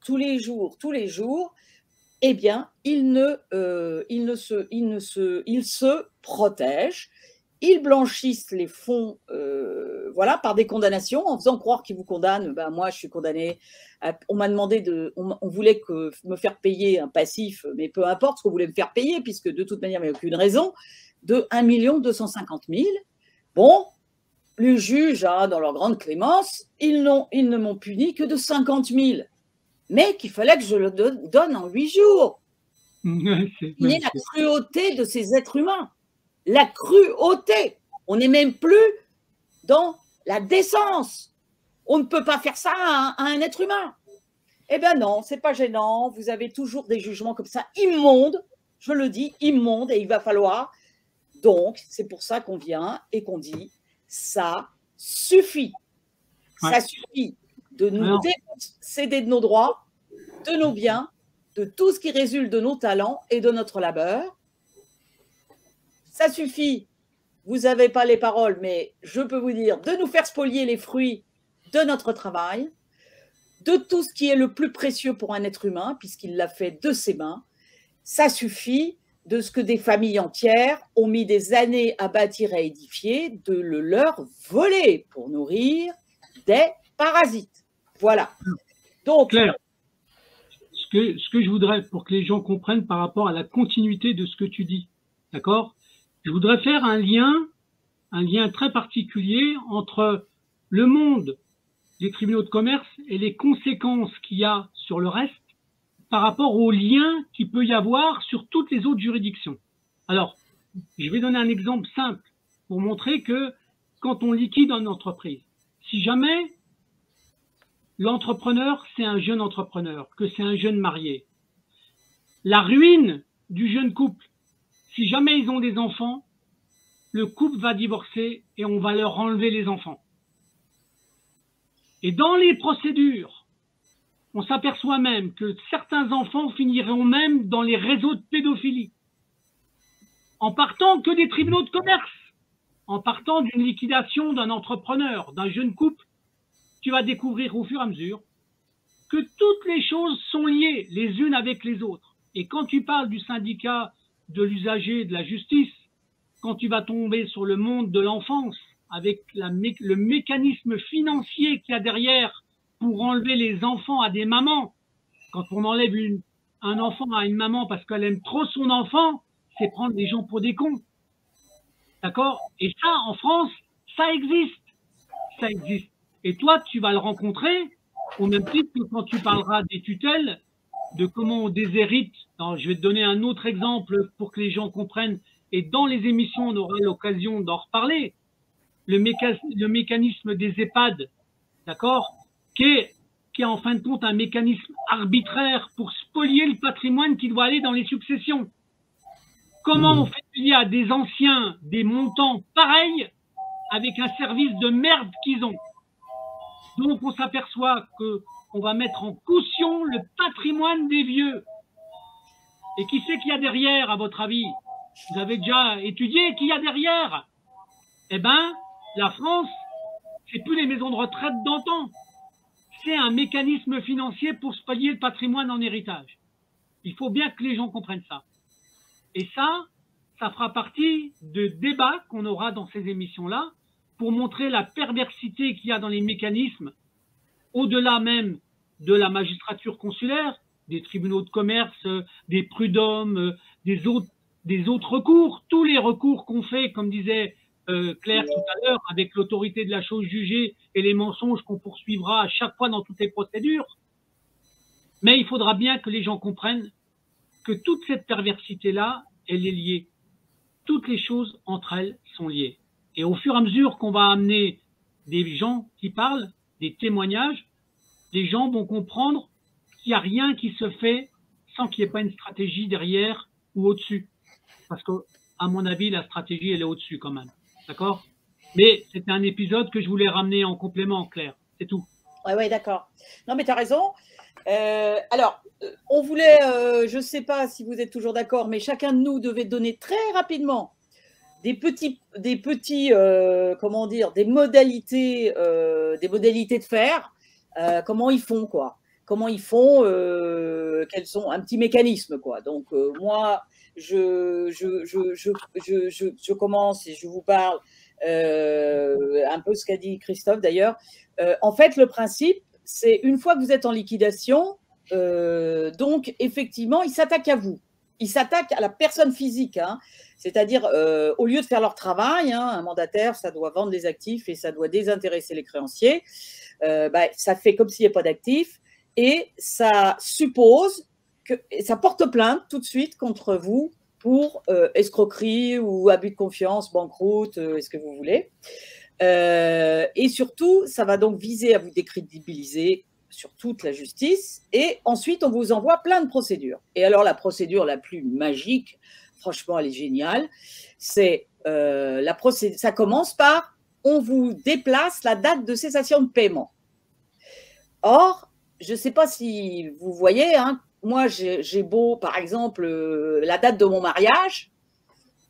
eh bien, ils se protègent, ils blanchissent les fonds voilà, par des condamnations, en faisant croire qu'ils vous condamnent. Ben, moi, je suis condamné. On m'a demandé on voulait me faire payer un passif, mais peu importe ce qu'on voulait me faire payer, puisque de toute manière, il n'y avait aucune raison, de 1 250 000. Bon, les juges, hein, dans leur grande clémence, ils ne m'ont puni que de 50 000, mais qu'il fallait que je le donne en 8 jours. Imaginez la cruauté de ces êtres humains. La cruauté. On n'est même plus dans la décence. On ne peut pas faire ça à un être humain. Eh bien non, c'est pas gênant. Vous avez toujours des jugements comme ça, immondes, je le dis, immondes, et il va falloir. Donc, c'est pour ça qu'on vient et qu'on dit, ça suffit. Ouais. Ça suffit de nous céder de nos droits, de nos biens, de tout ce qui résulte de nos talents et de notre labeur. Ça suffit, vous n'avez pas les paroles, mais je peux vous dire, de nous faire spolier les fruits de notre travail, de tout ce qui est le plus précieux pour un être humain, puisqu'il l'a fait de ses mains. Ça suffit de ce que des familles entières ont mis des années à bâtir et à édifier, de le leur voler pour nourrir des parasites. Voilà. Donc, Claire, ce que je voudrais, pour que les gens comprennent par rapport à la continuité de ce que tu dis, d'accord ? Je voudrais faire un lien très particulier entre le monde des tribunaux de commerce et les conséquences qu'il y a sur le reste par rapport au lien qu'il peut y avoir sur toutes les autres juridictions. Alors, je vais donner un exemple simple pour montrer que quand on liquide une entreprise, si jamais l'entrepreneur, c'est un jeune entrepreneur, que c'est un jeune marié, la ruine du jeune couple, si jamais ils ont des enfants, le couple va divorcer et on va leur enlever les enfants. Et dans les procédures, on s'aperçoit même que certains enfants finiront même dans les réseaux de pédophilie. En partant que des tribunaux de commerce, en partant d'une liquidation d'un entrepreneur, d'un jeune couple, tu vas découvrir au fur et à mesure que toutes les choses sont liées les unes avec les autres. Et quand tu parles du syndicat de l'usager de la justice, quand tu vas tomber sur le monde de l'enfance, avec le mécanisme financier qu'il y a derrière pour enlever les enfants à des mamans, quand on enlève un enfant à une maman parce qu'elle aime trop son enfant, c'est prendre les gens pour des cons. D'accord? Et ça, en France, ça existe. Ça existe. Et toi, tu vas le rencontrer, au même titre que quand tu parleras des tutelles, de comment on déshérite. Alors, je vais te donner un autre exemple pour que les gens comprennent. Et dans les émissions, on aura l'occasion d'en reparler. Le mécanisme des EHPAD, d'accord, qui est en fin de compte un mécanisme arbitraire pour spolier le patrimoine qui doit aller dans les successions. Comment on fait payer à des anciens des montants pareils avec un service de merde qu'ils ont? Donc on s'aperçoit qu'on va mettre en caution le patrimoine des vieux. Et qui c'est qu'il y a derrière, à votre avis? Vous avez déjà étudié qui y a derrière? Eh ben, la France, c'est plus les maisons de retraite d'antan. C'est un mécanisme financier pour spolier le patrimoine en héritage. Il faut bien que les gens comprennent ça. Et ça fera partie de débats qu'on aura dans ces émissions-là pour montrer la perversité qu'il y a dans les mécanismes, au-delà même de la magistrature consulaire, des tribunaux de commerce, des prud'hommes, des autres recours, tous les recours qu'on fait, comme disait Claire tout à l'heure, avec l'autorité de la chose jugée et les mensonges qu'on poursuivra à chaque fois dans toutes les procédures. Mais il faudra bien que les gens comprennent que toute cette perversité-là, elle est liée. toutes les choses entre elles sont liées. Et au fur et à mesure qu'on va amener des gens qui parlent, des témoignages, les gens vont comprendre qu'il n'y a rien qui se fait sans qu'il n'y ait pas une stratégie derrière ou au-dessus. Parce que, à mon avis, la stratégie, elle est au-dessus quand même. D'accord? Mais c'était un épisode que je voulais ramener en complément, Claire. C'est tout. Ouais, d'accord. Non, mais tu as raison. Alors, on voulait, je ne sais pas si vous êtes toujours d'accord, mais chacun de nous devait donner très rapidement des comment dire, des modalités de faire. Comment ils font, quoi. Comment ils font, quels sont un petit mécanisme, quoi. Donc, moi, je commence et je vous parle un peu ce qu'a dit Christophe d'ailleurs. En fait, le principe, c'est une fois que vous êtes en liquidation, donc effectivement, ils s'attaquent à vous. Ils s'attaquent à la personne physique, hein. C'est-à-dire, au lieu de faire leur travail, hein, un mandataire, ça doit vendre les actifs et ça doit désintéresser les créanciers. Ça fait comme s'il n'y avait pas d'actifs et ça suppose que ça porte plainte tout de suite contre vous pour escroquerie ou abus de confiance, banqueroute, est-ce que vous voulez. Et surtout, ça va donc viser à vous décrédibiliser sur toute la justice et ensuite on vous envoie plein de procédures. Et alors la procédure la plus magique, franchement elle est géniale, c'est ça commence par on vous déplace la date de cessation de paiement. Or, je ne sais pas si vous voyez, hein, moi j'ai beau, par exemple, la date de mon mariage,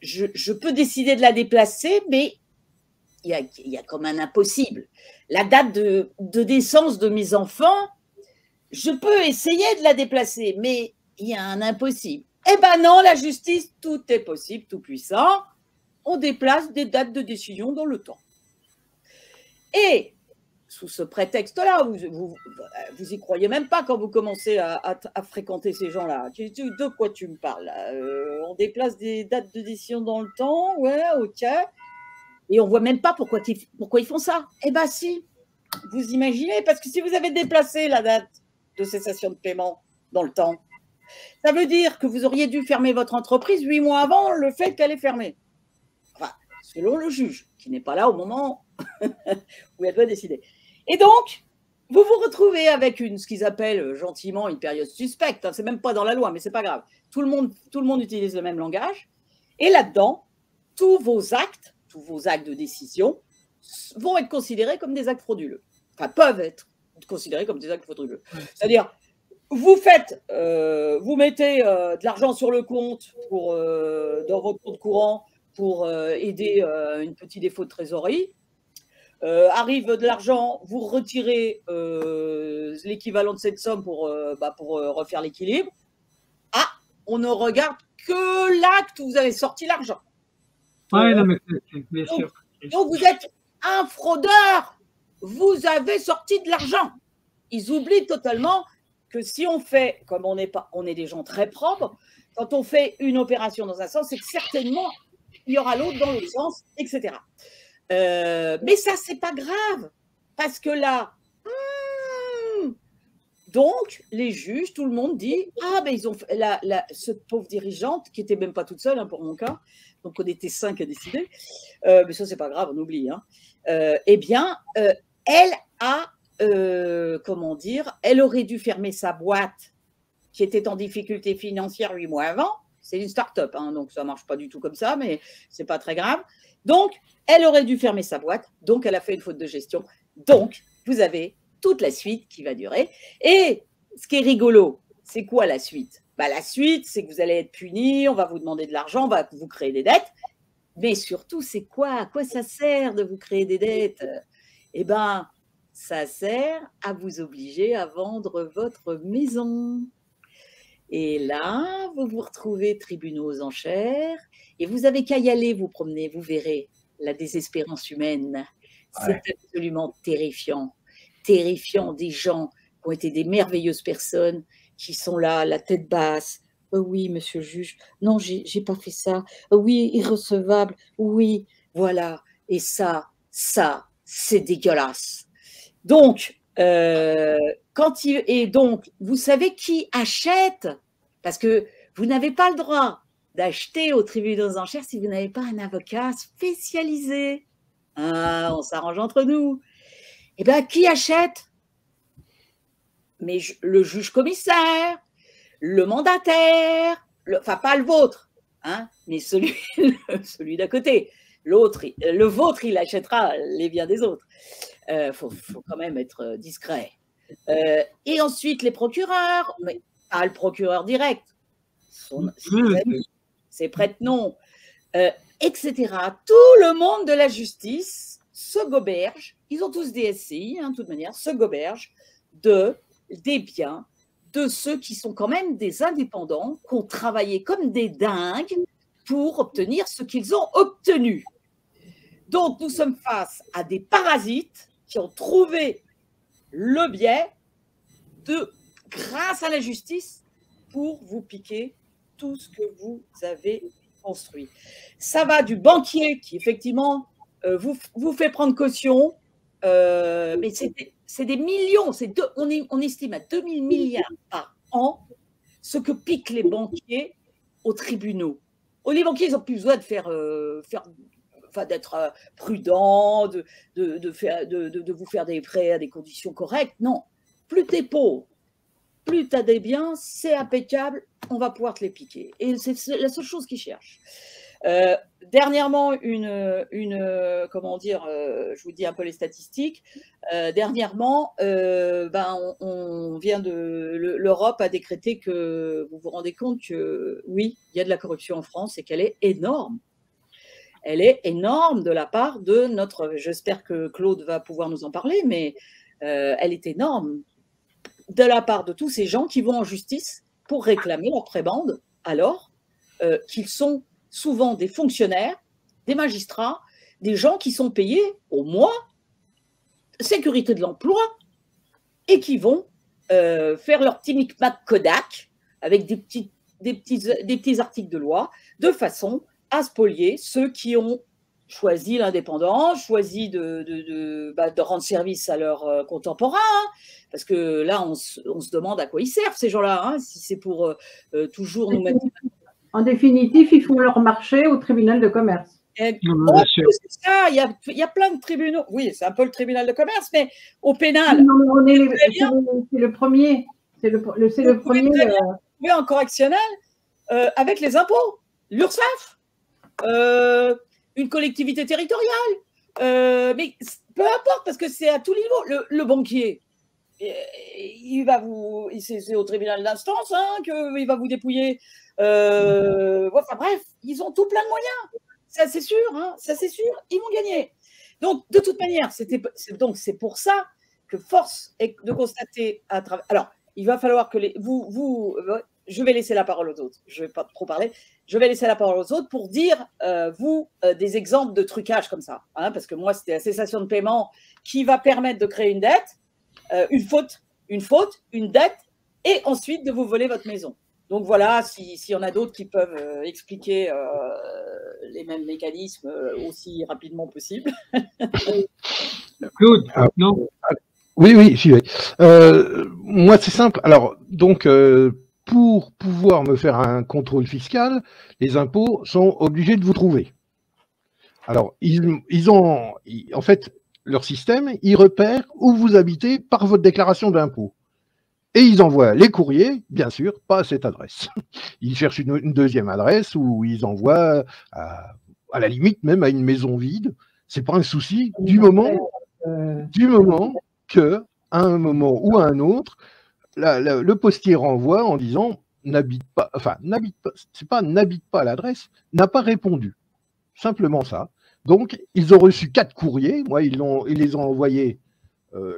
je peux décider de la déplacer, mais il y a comme un impossible. La date de naissance de mes enfants, je peux essayer de la déplacer, mais il y a un impossible. Eh ben non, la justice, tout est possible, tout puissant. On déplace des dates de décision dans le temps. Et sous ce prétexte-là, vous y croyez même pas quand vous commencez à fréquenter ces gens-là. De quoi tu me parles là? On déplace des dates de décision dans le temps, ouais, ok. Et on voit même pas pourquoi ils font ça. Eh bien si, vous imaginez, parce que si vous avez déplacé la date de cessation de paiement dans le temps, ça veut dire que vous auriez dû fermer votre entreprise 8 mois avant le fait qu'elle est fermée. Enfin, selon le juge, qui n'est pas là au moment où elle doit décider. Et donc, vous vous retrouvez avec ce qu'ils appellent gentiment une période suspecte. Hein, c'est même pas dans la loi, mais c'est pas grave. Tout le monde utilise le même langage. Et là-dedans, tous vos actes de décision vont être considérés comme des actes frauduleux. Enfin, peuvent être considérés comme des actes frauduleux. C'est-à-dire, vous mettez de l'argent sur le compte dans votre compte courant pour aider un petit défaut de trésorerie. Arrive de l'argent, vous retirez l'équivalent de cette somme pour refaire l'équilibre. Ah, on ne regarde que l'acte où vous avez sorti l'argent. Oui, non, mais bien sûr. Donc, vous êtes un fraudeur. Vous avez sorti de l'argent. Ils oublient totalement que si on fait, comme on est des gens très propres, quand on fait une opération dans un sens, c'est que certainement, il y aura l'autre dans l'autre sens, etc. Mais ça, c'est pas grave. Parce que là, donc, les juges, tout le monde dit « Ah, ben ils ont fait cette pauvre dirigeante, qui n'était même pas toute seule, hein, pour mon cas, donc on était 5 à décider, mais ça, c'est pas grave, on oublie. Hein. Eh bien, elle a, comment dire, elle aurait dû fermer sa boîte qui était en difficulté financière 8 mois avant. C'est une start-up, hein, donc ça ne marche pas du tout comme ça, mais ce n'est pas très grave. Donc, elle aurait dû fermer sa boîte, donc elle a fait une faute de gestion. Donc, vous avez toute la suite qui va durer. Et ce qui est rigolo, c'est quoi la suite? La suite, c'est que vous allez être puni, on va vous demander de l'argent, on va vous créer des dettes. Mais surtout, c'est quoi? À quoi ça sert de vous créer des dettes? Eh bien, ça sert à vous obliger à vendre votre maison. Et là, vous vous retrouvez tribunaux aux enchères et vous n'avez qu'à y aller, vous promener, vous verrez la désespérance humaine. C'est absolument terrifiant. Terrifiant, des gens qui ont été des merveilleuses personnes qui sont là, la tête basse. Oh oui, monsieur le juge, non, j'ai pas fait ça. Oh oui, irrecevable, oui, voilà. Et ça, c'est dégueulasse. Donc, donc, vous savez qui achète, parce que vous n'avez pas le droit d'acheter au tribunal aux enchères si vous n'avez pas un avocat spécialisé. Ah, on s'arrange entre nous. Eh bien, qui achète? Mais le juge commissaire, le mandataire, enfin pas le vôtre, hein, mais celui d'à côté. Le vôtre, il achètera les biens des autres. Faut quand même être discret. Et ensuite, les procureurs, mais pas le procureur direct, ses prête-noms, etc. Tout le monde de la justice se goberge, ils ont tous des SCI, de toute manière, se goberge des biens de ceux qui sont quand même des indépendants, qui ont travaillé comme des dingues pour obtenir ce qu'ils ont obtenu. Donc, nous sommes face à des parasites qui ont trouvé le biais grâce à la justice, pour vous piquer tout ce que vous avez construit. Ça va du banquier qui, effectivement, vous fait prendre caution, mais c'est des millions, on estime à 2000 milliards par an ce que piquent les banquiers aux tribunaux. Les banquiers, ils n'ont plus besoin d'être prudents, de vous faire des prêts à des conditions correctes. Non, plus tu es pauvre, plus tu as des biens, c'est impeccable, on va pouvoir te les piquer. Et c'est la seule chose qu'ils cherchent. Dernièrement, comment dire, je vous dis un peu les statistiques. Dernièrement, on vient l'Europe a décrété que, vous vous rendez compte que oui, il y a de la corruption en France et qu'elle est énorme. Elle est énorme de la part de j'espère que Claude va pouvoir nous en parler, mais elle est énorme de la part de tous ces gens qui vont en justice pour réclamer leur prébende, alors qu'ils sont souvent des fonctionnaires, des magistrats, des gens qui sont payés au mois, sécurité de l'emploi, et qui vont faire leur petit micmac Kodak avec des petits articles de loi, de façon à spolier ceux qui ont choisi l'indépendance, choisi de rendre service à leurs contemporains, parce que là, on se demande à quoi ils servent, ces gens-là, si c'est pour toujours nous mettre... En définitive, ils font leur marché au tribunal de commerce. C'est ça, il y a plein de tribunaux. Oui, c'est un peu le tribunal de commerce, mais au pénal. C'est le premier. C'est le premier. Oui, en correctionnel, avec les impôts, l'URSSAF, une collectivité territoriale. Mais peu importe, parce que c'est à tous les niveaux. Le banquier, c'est au tribunal d'instance qu'il va vous dépouiller. Enfin bref, ils ont tout plein de moyens. Ça c'est sûr, ils vont gagner. Donc de toute manière, c'est pour ça que force est de constater à travers. Alors, il va falloir que je vais laisser la parole aux autres. Je ne vais pas trop parler. Je vais laisser la parole aux autres pour dire des exemples de trucage comme ça, parce que moi c'était la cessation de paiement qui va permettre de créer une dette, une faute, une dette, et ensuite de vous voler votre maison. Donc voilà, s'il y en a d'autres qui peuvent expliquer les mêmes mécanismes aussi rapidement possible. Claude, non? Oui, j'y vais. Moi, c'est simple. Alors, donc, pour pouvoir me faire un contrôle fiscal, les impôts sont obligés de vous trouver. Alors, en fait, leur système, ils repèrent où vous habitez par votre déclaration d'impôt. Et ils envoient les courriers, bien sûr, pas à cette adresse. Ils cherchent une deuxième adresse où ils envoient, à la limite, même à une maison vide. C'est pas un souci du moment que, à un moment ou à un autre, le postier renvoie en disant n'habite pas à l'adresse, n'a pas répondu. Simplement ça. Donc, ils ont reçu 4 courriers. Moi, ils les ont envoyés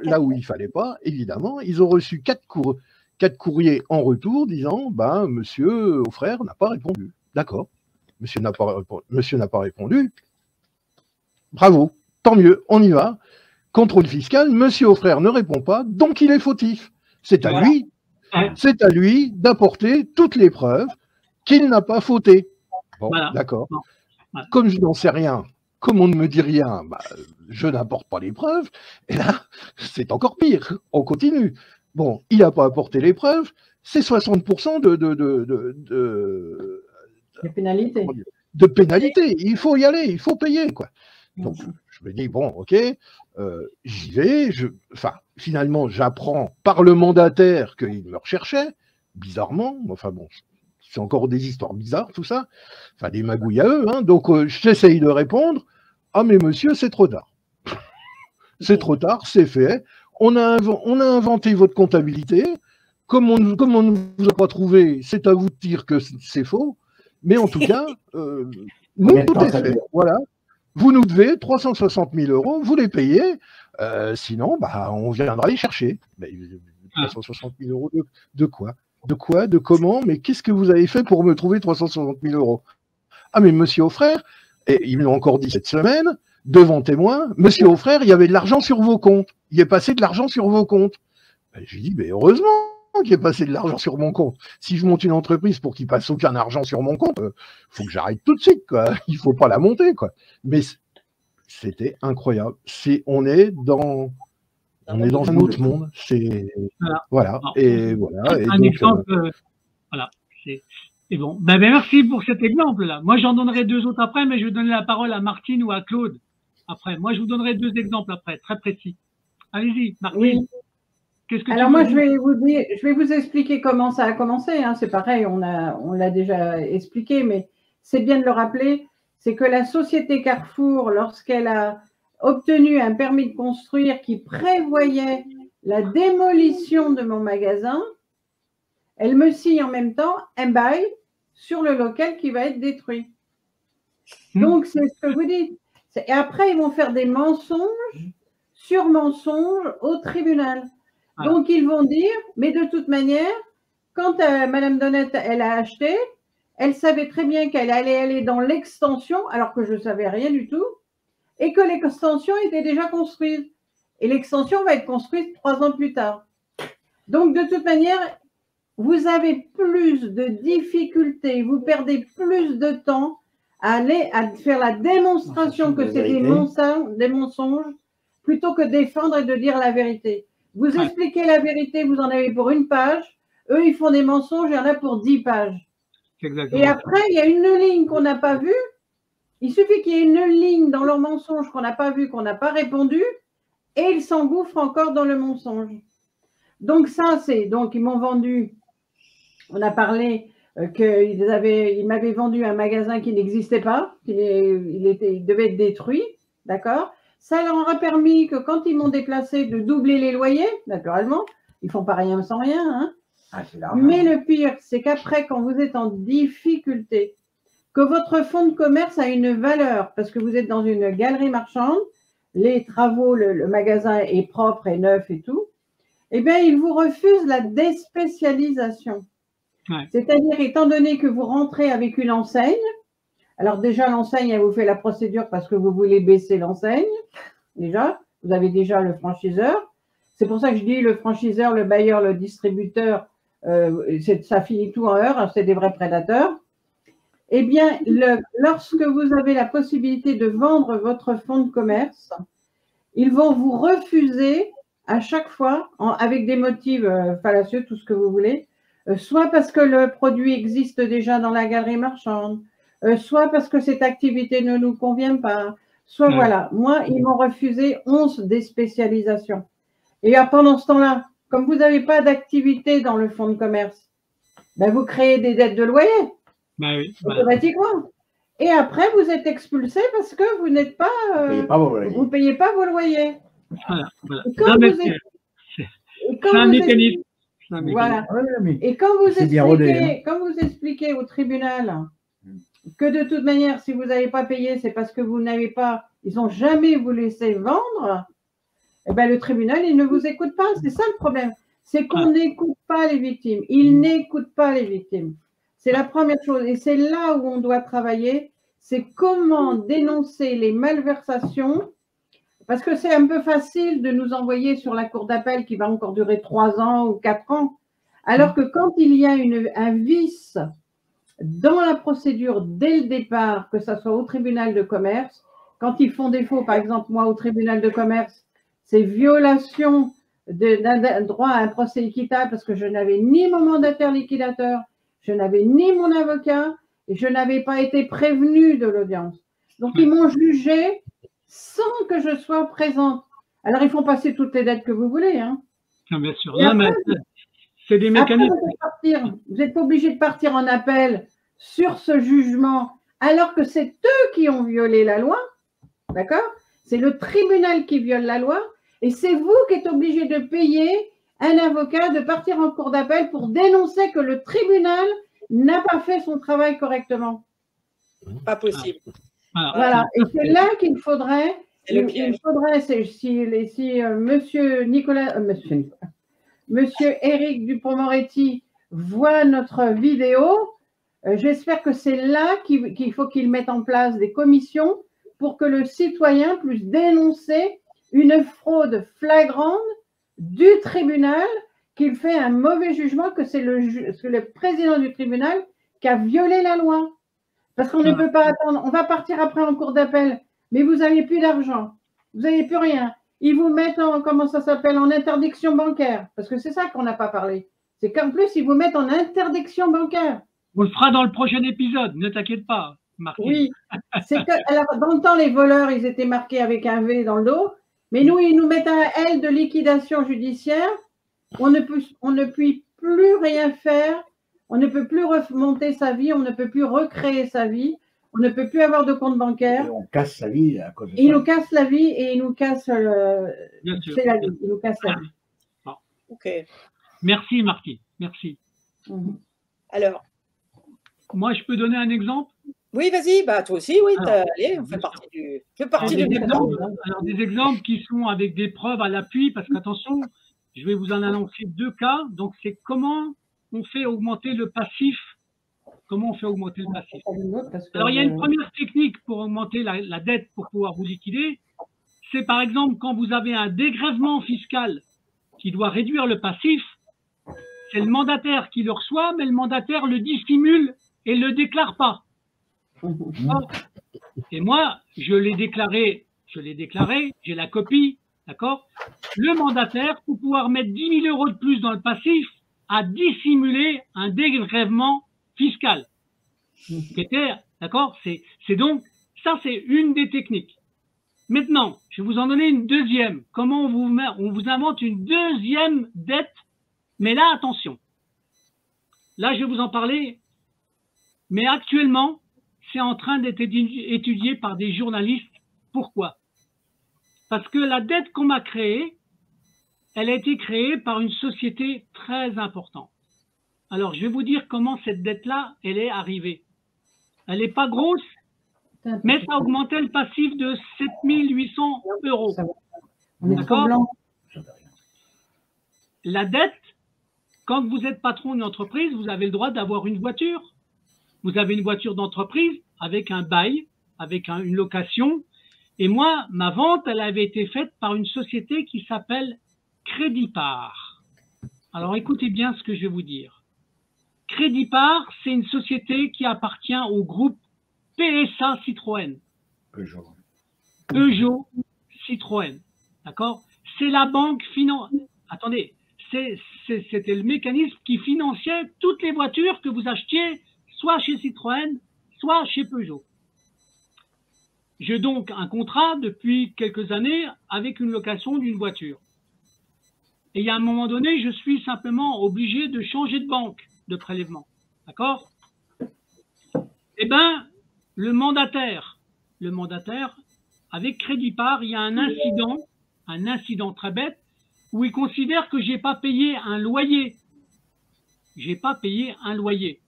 là où il ne fallait pas, évidemment. Ils ont reçu 4 courriers en retour disant monsieur Auffrère n'a pas répondu. D'accord. Monsieur n'a pas répondu. Bravo. Tant mieux. On y va. Contrôle fiscal. Monsieur Auffrère ne répond pas, donc il est fautif. C'est à lui d'apporter toutes les preuves qu'il n'a pas fauté. Bon, voilà. D'accord. Voilà. Comme je n'en sais rien, comme on ne me dit rien, je n'apporte pas les preuves. Et là, c'est encore pire. On continue. Bon, il n'a pas apporté les preuves. C'est 60% pénalités. de pénalité. Il faut y aller, il faut payer, quoi. Donc, je me dis, bon, ok, j'y vais. Enfin, finalement, j'apprends par le mandataire qu'il me recherchait, bizarrement. Enfin bon, c'est encore des histoires bizarres, tout ça. Enfin, des magouilles à eux. Hein. Donc, j'essaye de répondre. Ah, mais monsieur, c'est trop tard. C'est trop tard, c'est fait. On a inventé votre comptabilité. Comme on ne vous a pas trouvé, c'est à vous de dire que c'est faux. Mais en tout cas, nous, tout est fait. Voilà. Vous nous devez 360 000 €, vous les payez. Sinon, bah, on viendra les chercher. Mais, 360 000 € de quoi? De quoi? De comment? Mais qu'est-ce que vous avez fait pour me trouver 360 000 €? Ah, mais monsieur Auffrère, et ils me l'ont encore dit cette semaine, devant témoin, monsieur Auffrère, il y avait de l'argent sur vos comptes. Il est passé de l'argent sur vos comptes. Ben, j'ai dit, mais heureusement qu'il est passé de l'argent sur mon compte. Si je monte une entreprise pour qu'il passe aucun argent sur mon compte, faut que j'arrête tout de suite, quoi. Il faut pas la monter, quoi. Mais c'était incroyable. On est dans un autre monde. Voilà. Et voilà. Et un exemple. Voilà. Et bon. Ben, merci pour cet exemple-là. Moi, j'en donnerai 2 autres après, mais je vais donner la parole à Martine ou à Claude après. Moi, je vous donnerai 2 exemples après, très précis. Allez-y, Martine. Oui. Alors moi, je vais vous expliquer comment ça a commencé. Hein. C'est pareil, on l'a déjà expliqué, mais c'est bien de le rappeler. C'est que la société Carrefour, lorsqu'elle a obtenu un permis de construire qui prévoyait la démolition de mon magasin, elle me signe en même temps un bail sur le local qui va être détruit. Donc, c'est ce que vous dites. Et après, ils vont faire des mensonges sur mensonges au tribunal. Donc, ils vont dire, mais de toute manière, quand Madame Donnette, elle a acheté, elle savait très bien qu'elle allait aller dans l'extension, alors que je ne savais rien du tout, et que l'extension était déjà construite. Et l'extension va être construite 3 ans plus tard. Donc, de toute manière, vous avez plus de difficultés, vous perdez plus de temps à aller à faire la démonstration que c'est des mensonges, plutôt que défendre et de dire la vérité. Vous expliquez la vérité, vous en avez pour 1 page. Eux, ils font des mensonges, il y en a pour 10 pages. Et après, il y a une ligne qu'on n'a pas vue. Il suffit qu'il y ait une ligne dans leur mensonge qu'on n'a pas vue, qu'on n'a pas répondu, et ils s'engouffrent encore dans le mensonge. Donc ça, donc ils m'ont vendu, on a parlé qu'ils m'avaient vendu un magasin qui n'existait pas, il devait être détruit, d'accord? Ça leur a permis que quand ils m'ont déplacé, de doubler les loyers, naturellement. Ils ne font pas rien sans rien. Hein. Mais le pire, c'est qu'après, quand vous êtes en difficulté, que votre fonds de commerce a une valeur, parce que vous êtes dans une galerie marchande, les travaux, le magasin est propre et neuf et tout, eh bien, ils vous refusent la déspécialisation. C'est-à-dire, étant donné que vous rentrez avec une enseigne, alors déjà, l'enseigne, elle vous fait la procédure parce que vous voulez baisser l'enseigne. Déjà, vous avez déjà le franchiseur. C'est pour ça que je dis le franchiseur, le bailleur, le distributeur, ça finit tout en heure, hein, c'est des vrais prédateurs. Eh bien, lorsque vous avez la possibilité de vendre votre fonds de commerce, ils vont vous refuser à chaque fois, avec des motifs fallacieux, tout ce que vous voulez, soit parce que le produit existe déjà dans la galerie marchande, soit parce que cette activité ne nous convient pas, soit voilà. Moi, ils m'ont refusé 11 déspécialisations. Et pendant ce temps-là, comme vous n'avez pas d'activité dans le fonds de commerce, ben vous créez des dettes de loyer. Ben oui, automatiquement. Et après, vous êtes expulsé parce que vous n'êtes pas, vous ne payez pas vos loyers. Voilà. C'est un mécanisme. Voilà. Et quand vous expliquez au tribunal que de toute manière, si vous n'avez pas payé, c'est parce que vous n'avez pas, ils n'ont jamais vous laissé vendre, eh ben, le tribunal, il ne vous écoute pas. C'est ça le problème. C'est qu'on n'écoute pas les victimes. Ils n'écoutent pas les victimes. C'est la première chose. Et c'est là où on doit travailler. C'est comment dénoncer les malversations. Parce que c'est un peu facile de nous envoyer sur la cour d'appel qui va encore durer 3 ans ou 4 ans. Alors que quand il y a un vice dans la procédure dès le départ, que ce soit au tribunal de commerce, quand ils font défaut, par exemple, moi, au tribunal de commerce, c'est violation d'un droit à un procès équitable parce que je n'avais ni mon mandataire liquidateur, je n'avais ni mon avocat, et je n'avais pas été prévenue de l'audience. Donc, ils m'ont jugé sans que je sois présente. Alors, ils font passer toutes les dettes que vous voulez. Hein. Non, bien sûr. Et Non, après, mais c'est des mécanismes. vous n'êtes pas obligé de partir en appel sur ce jugement, alors que c'est eux qui ont violé la loi. D'accord? C'est le tribunal qui viole la loi, et c'est vous qui êtes obligé de payer un avocat, de partir en cour d'appel pour dénoncer que le tribunal n'a pas fait son travail correctement. Pas possible. Voilà. Et c'est là qu'il faudrait, si Monsieur Éric Dupond-Moretti voit notre vidéo, j'espère que c'est là qu'il faut qu'il mette en place des commissions pour que le citoyen puisse dénoncer une fraude flagrante du tribunal, qu'il fait un mauvais jugement, que c'est le président du tribunal qui a violé la loi. Parce qu'on ne peut pas attendre, on va partir après en cour d'appel, mais vous n'avez plus d'argent, vous n'avez plus rien. Ils vous mettent en, comment ça s'appelle, en interdiction bancaire, parce que c'est ça qu'on n'a pas parlé. C'est qu'en plus, ils vous mettent en interdiction bancaire. On le fera dans le prochain épisode, ne t'inquiète pas, Martine. Oui, alors, dans le temps, les voleurs, ils étaient marqués avec un V dans le dos, mais nous, ils nous mettent un L de liquidation judiciaire. On ne peut plus rien faire, on ne peut plus remonter sa vie, on ne peut plus recréer sa vie, on ne peut plus avoir de compte bancaire. Et on casse sa vie à cause de ça. Ils nous cassent la vie et ils nous cassent c'est la vie, ils nous cassent la vie. Bon. Ok. Merci Martine, merci. Alors, moi je peux donner un exemple? Oui, vas-y, bah toi aussi, oui, allez, on fait partie du. Alors, des exemples qui sont avec des preuves à l'appui, parce qu'attention, je vais vous en annoncer 2 cas. Donc, c'est comment on fait augmenter le passif. Comment on fait augmenter le passif? Alors, il y a une première technique pour augmenter la dette pour pouvoir vous liquider. C'est par exemple quand vous avez un dégrèvement fiscal qui doit réduire le passif, c'est le mandataire qui le reçoit, mais le mandataire le dissimule et ne le déclare pas. Et moi, je l'ai déclaré, j'ai la copie, d'accord? Le mandataire, pour pouvoir mettre 10 000 € de plus dans le passif, a dissimulé un dégrèvement fiscal. D'accord? C'est donc, ça c'est une des techniques. Maintenant, je vais vous en donner une deuxième. Comment on vous invente une deuxième dette? Mais là, attention. Là, je vais vous en parler. Mais actuellement, c'est en train d'être étudié par des journalistes. Pourquoi? Parce que la dette qu'on m'a créée, elle a été créée par une société très importante. Alors, je vais vous dire comment cette dette-là, elle est arrivée. Elle n'est pas grosse, mais ça a augmenté le passif de 7 800 €. D'accord? La dette, quand vous êtes patron d'une entreprise, vous avez le droit d'avoir une voiture. Vous avez une voiture d'entreprise avec un bail, avec une location. Et moi, ma vente, elle avait été faite par une société qui s'appelle Crédipart. Alors, écoutez bien ce que je vais vous dire. Crédipart, c'est une société qui appartient au groupe PSA Citroën. Peugeot Citroën. D'accord? C'est la banque Attendez, c'était le mécanisme qui finançait toutes les voitures que vous achetiez, soit chez Citroën, soit chez Peugeot. J'ai donc un contrat depuis quelques années avec une location d'une voiture. Et à un moment donné, je suis simplement obligé de changer de banque de prélèvement. D'accord? Eh bien, le mandataire, avec Crédipart, il y a un incident très bête, où il considère que j'ai pas payé un loyer. J'ai pas payé un loyer.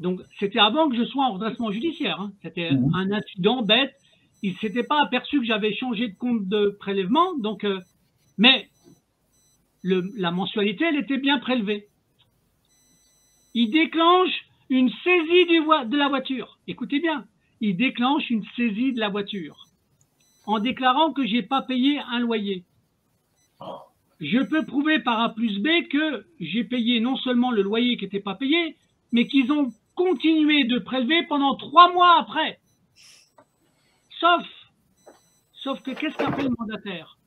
Donc, c'était avant que je sois en redressement judiciaire. Hein. C'était un incident bête. Il ne s'était pas aperçu que j'avais changé de compte de prélèvement. Donc, mais la mensualité, elle était bien prélevée. Il déclenche une saisie de la voiture. Écoutez bien. Il déclenche une saisie de la voiture en déclarant que j'ai pas payé un loyer. Je peux prouver par A plus B que j'ai payé non seulement le loyer qui n'était pas payé, mais qu'ils ont continué de prélever pendant 3 mois après. Sauf que qu'est-ce qu'a fait le mandataire?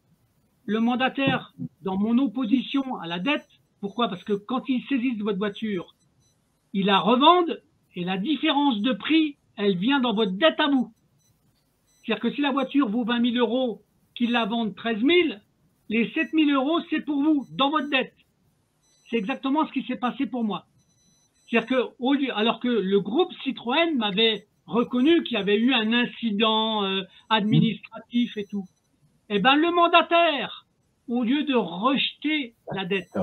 Le mandataire, dans mon opposition à la dette, pourquoi? Parce que quand ils saisissent votre voiture, ils la revendent Et la différence de prix, elle vient dans votre dette à vous. C'est-à-dire que si la voiture vaut 20 000 euros, qu'ils la vendent 13 000, les 7 000 euros, c'est pour vous, dans votre dette. C'est exactement ce qui s'est passé pour moi. C'est-à-dire que, alors que le groupe Citroën m'avait reconnu qu'il y avait eu un incident administratif et tout, eh ben, le mandataire, au lieu de rejeter la dette,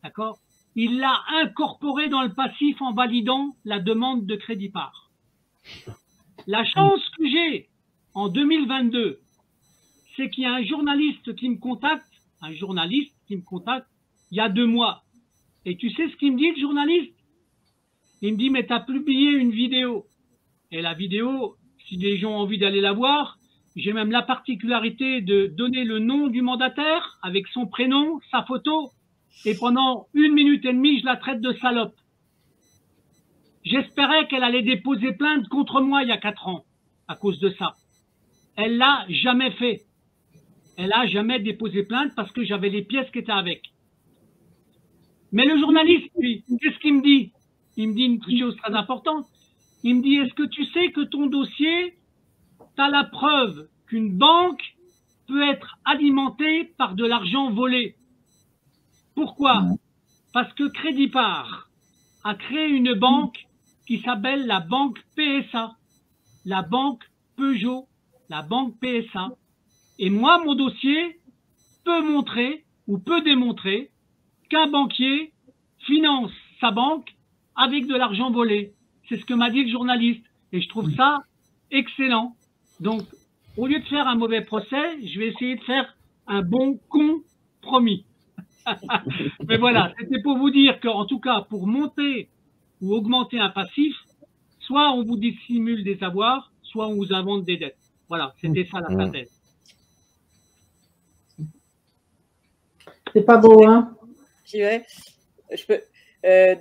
d'accord, il l'a incorporé dans le passif en validant la demande de crédit part. La chance que j'ai en 2022, c'est qu'il y a un journaliste qui me contacte il y a 2 mois. Et tu sais ce qu'il me dit, le journaliste? Il me dit, mais tu as publié une vidéo. Et la vidéo, si les gens ont envie d'aller la voir, j'ai même la particularité de donner le nom du mandataire avec son prénom, sa photo, et pendant 1 minute et demie, je la traite de salope. J'espérais qu'elle allait déposer plainte contre moi il y a 4 ans, à cause de ça. Elle l'a jamais fait. Elle a jamais déposé plainte parce que j'avais les pièces qui étaient avec. Mais le journaliste, lui, qu'est-ce qu'il me dit? Il me dit une chose très importante. Il me dit, est-ce que tu sais que ton dossier, tu as la preuve qu'une banque peut être alimentée par de l'argent volé? Pourquoi? Parce que Crédit Part a créé une banque qui s'appelle la banque PSA, la banque Peugeot, la banque PSA. Et moi, mon dossier peut montrer ou peut démontrer qu'un banquier finance sa banque avec de l'argent volé. C'est ce que m'a dit le journaliste. Et je trouve ça excellent. Donc, au lieu de faire un mauvais procès, je vais essayer de faire un bon compromis. Mais voilà, c'était pour vous dire qu'en tout cas, pour monter ou augmenter un passif, soit on vous dissimule des avoirs, soit on vous invente des dettes. Voilà, c'était ça la synthèse. C'est pas beau, hein?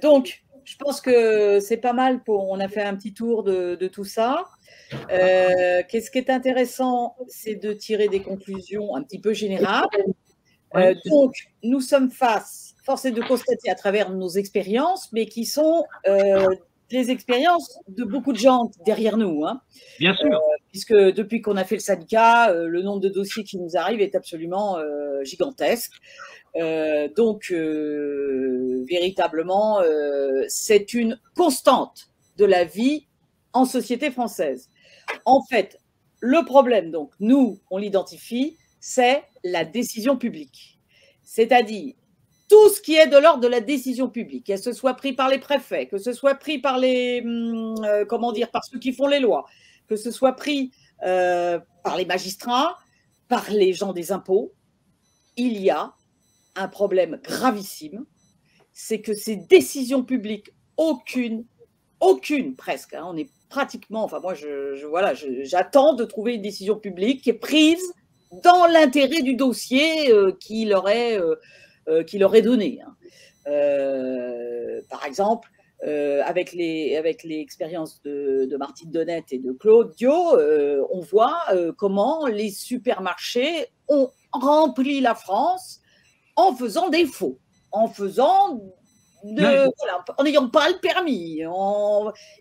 Donc, je pense que c'est pas mal. On a fait un petit tour de tout ça. Qu'est-ce qui est intéressant, c'est de tirer des conclusions un petit peu générales. Donc, nous sommes force est de constater à travers nos expériences, mais qui sont les expériences de beaucoup de gens derrière nous. Hein. Bien sûr. Puisque depuis qu'on a fait le syndicat, le nombre de dossiers qui nous arrivent est absolument gigantesque. Donc, véritablement, c'est une constante de la vie en société française. En fait, le problème, donc, nous, on l'identifie, c'est la décision publique. C'est-à-dire tout ce qui est de l'ordre de la décision publique, que ce soit pris par les préfets, que ce soit pris par les, par ceux qui font les lois, que ce soit pris par les magistrats, par les gens des impôts, il y a un problème gravissime, c'est que ces décisions publiques, aucune presque, hein, on est pratiquement, enfin moi j'attends de trouver une décision publique qui est prise dans l'intérêt du dossier qui leur est donné. Hein. Par exemple, avec les expériences de Martine Donnette et de Claude Dio, on voit comment les supermarchés ont rempli la France en faisant des faux, en n'ayant pas le permis,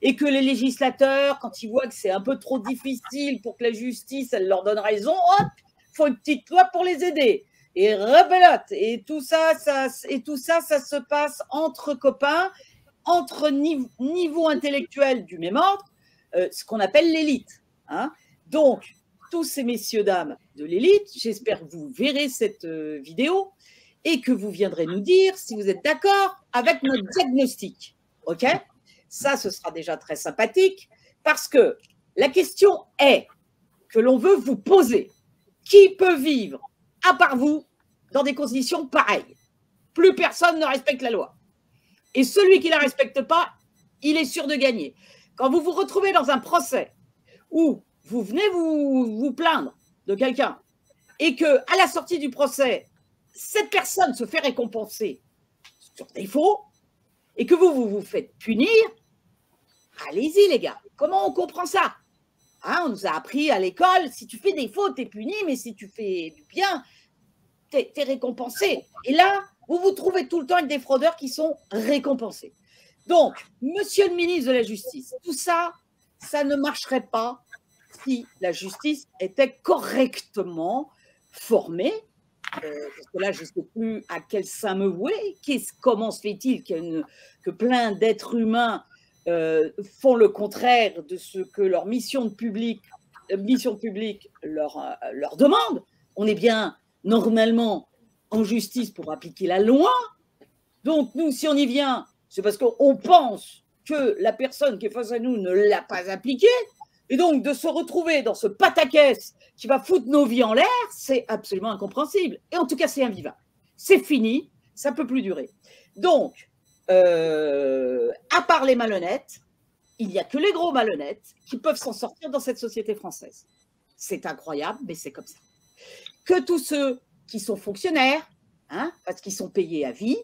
et que les législateurs, quand ils voient que c'est un peu trop difficile pour que la justice elle leur donne raison, hop, faut une petite loi pour les aider. Et rebelote. Et tout ça, ça se passe entre copains, entre niveaux intellectuels du même ordre, ce qu'on appelle l'élite. Hein. Donc, tous ces messieurs, dames de l'élite, j'espère que vous verrez cette vidéo et que vous viendrez nous dire si vous êtes d'accord avec notre diagnostic. OK? Ça, ce sera déjà très sympathique parce que la question est que l'on veut vous poser. Qui peut vivre, à part vous, dans des conditions pareilles? Plus personne ne respecte la loi. Et celui qui ne la respecte pas, il est sûr de gagner. Quand vous vous retrouvez dans un procès où vous venez vous plaindre de quelqu'un et qu'à la sortie du procès, cette personne se fait récompenser sur des faux et que vous vous faites punir, allez-y les gars. Comment on comprend ça? Hein, on nous a appris à l'école, si tu fais des faux, tu es puni, mais si tu fais du bien, tu es récompensé. Et là, vous vous trouvez tout le temps avec des fraudeurs qui sont récompensés. Donc, monsieur le ministre de la Justice, tout ça, ça ne marcherait pas si la justice était correctement formée. Parce que là, je ne sais plus à quel sein me vouer. Comment se fait-il que plein d'êtres humains font le contraire de ce que leur mission publique leur demande? On est bien normalement en justice pour appliquer la loi. Donc, nous, si on y vient, c'est parce qu'on pense que la personne qui est face à nous ne l'a pas appliquée. Et donc, de se retrouver dans ce pataquès qui va foutre nos vies en l'air, c'est absolument incompréhensible. Et en tout cas, c'est invivable. C'est fini, ça ne peut plus durer. Donc, à part les malhonnêtes, il n'y a que les gros malhonnêtes qui peuvent s'en sortir dans cette société française. C'est incroyable, mais c'est comme ça. Que tous ceux qui sont fonctionnaires, hein, parce qu'ils sont payés à vie,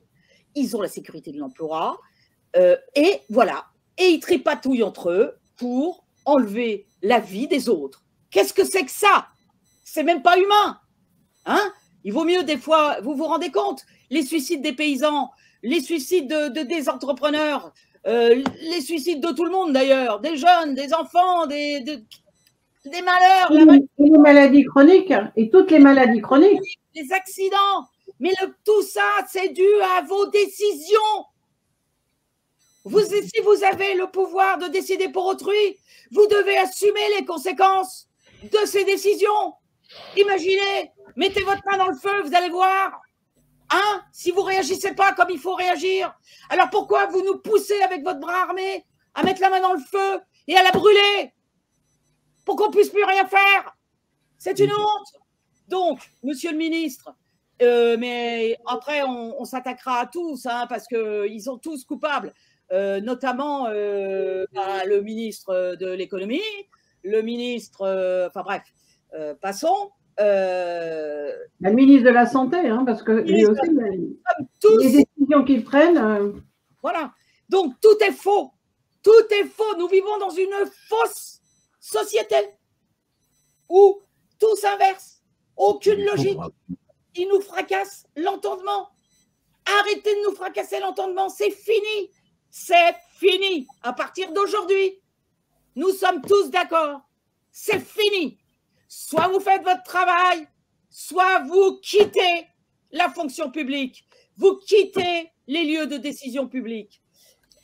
ils ont la sécurité de l'emploi, et voilà. Et ils tripatouillent entre eux pour enlever la vie des autres. Qu'est-ce que c'est que ça? C'est même pas humain. Hein? Il vaut mieux des fois, vous vous rendez compte, les suicides des paysans, les suicides des entrepreneurs, les suicides de tout le monde d'ailleurs, des jeunes, des enfants, des malheurs. Les maladies chroniques, et toutes les maladies chroniques. Les accidents. Mais tout ça, c'est dû à vos décisions. Si vous avez le pouvoir de décider pour autrui, vous devez assumer les conséquences de ces décisions. Imaginez, mettez votre main dans le feu, vous allez voir. Hein, si vous ne réagissez pas comme il faut réagir, alors pourquoi vous nous poussez avec votre bras armé à mettre la main dans le feu et à la brûler pour qu'on ne puisse plus rien faire? C'est une honte. Donc, monsieur le ministre, mais après, on s'attaquera à tous, hein, parce qu'ils sont tous coupables. Notamment le ministre de l'économie, le ministre, enfin bref, passons. Le ministre de la Santé, hein, parce que lui aussi, les décisions qu'ils prennent. Voilà. Donc tout est faux. Tout est faux. Nous vivons dans une fausse société où tout s'inverse. Aucune logique. Ils nous fracassent l'entendement. Arrêtez de nous fracasser l'entendement. C'est fini. C'est fini. À partir d'aujourd'hui, nous sommes tous d'accord. C'est fini. Soit vous faites votre travail, soit vous quittez la fonction publique. Vous quittez les lieux de décision publique.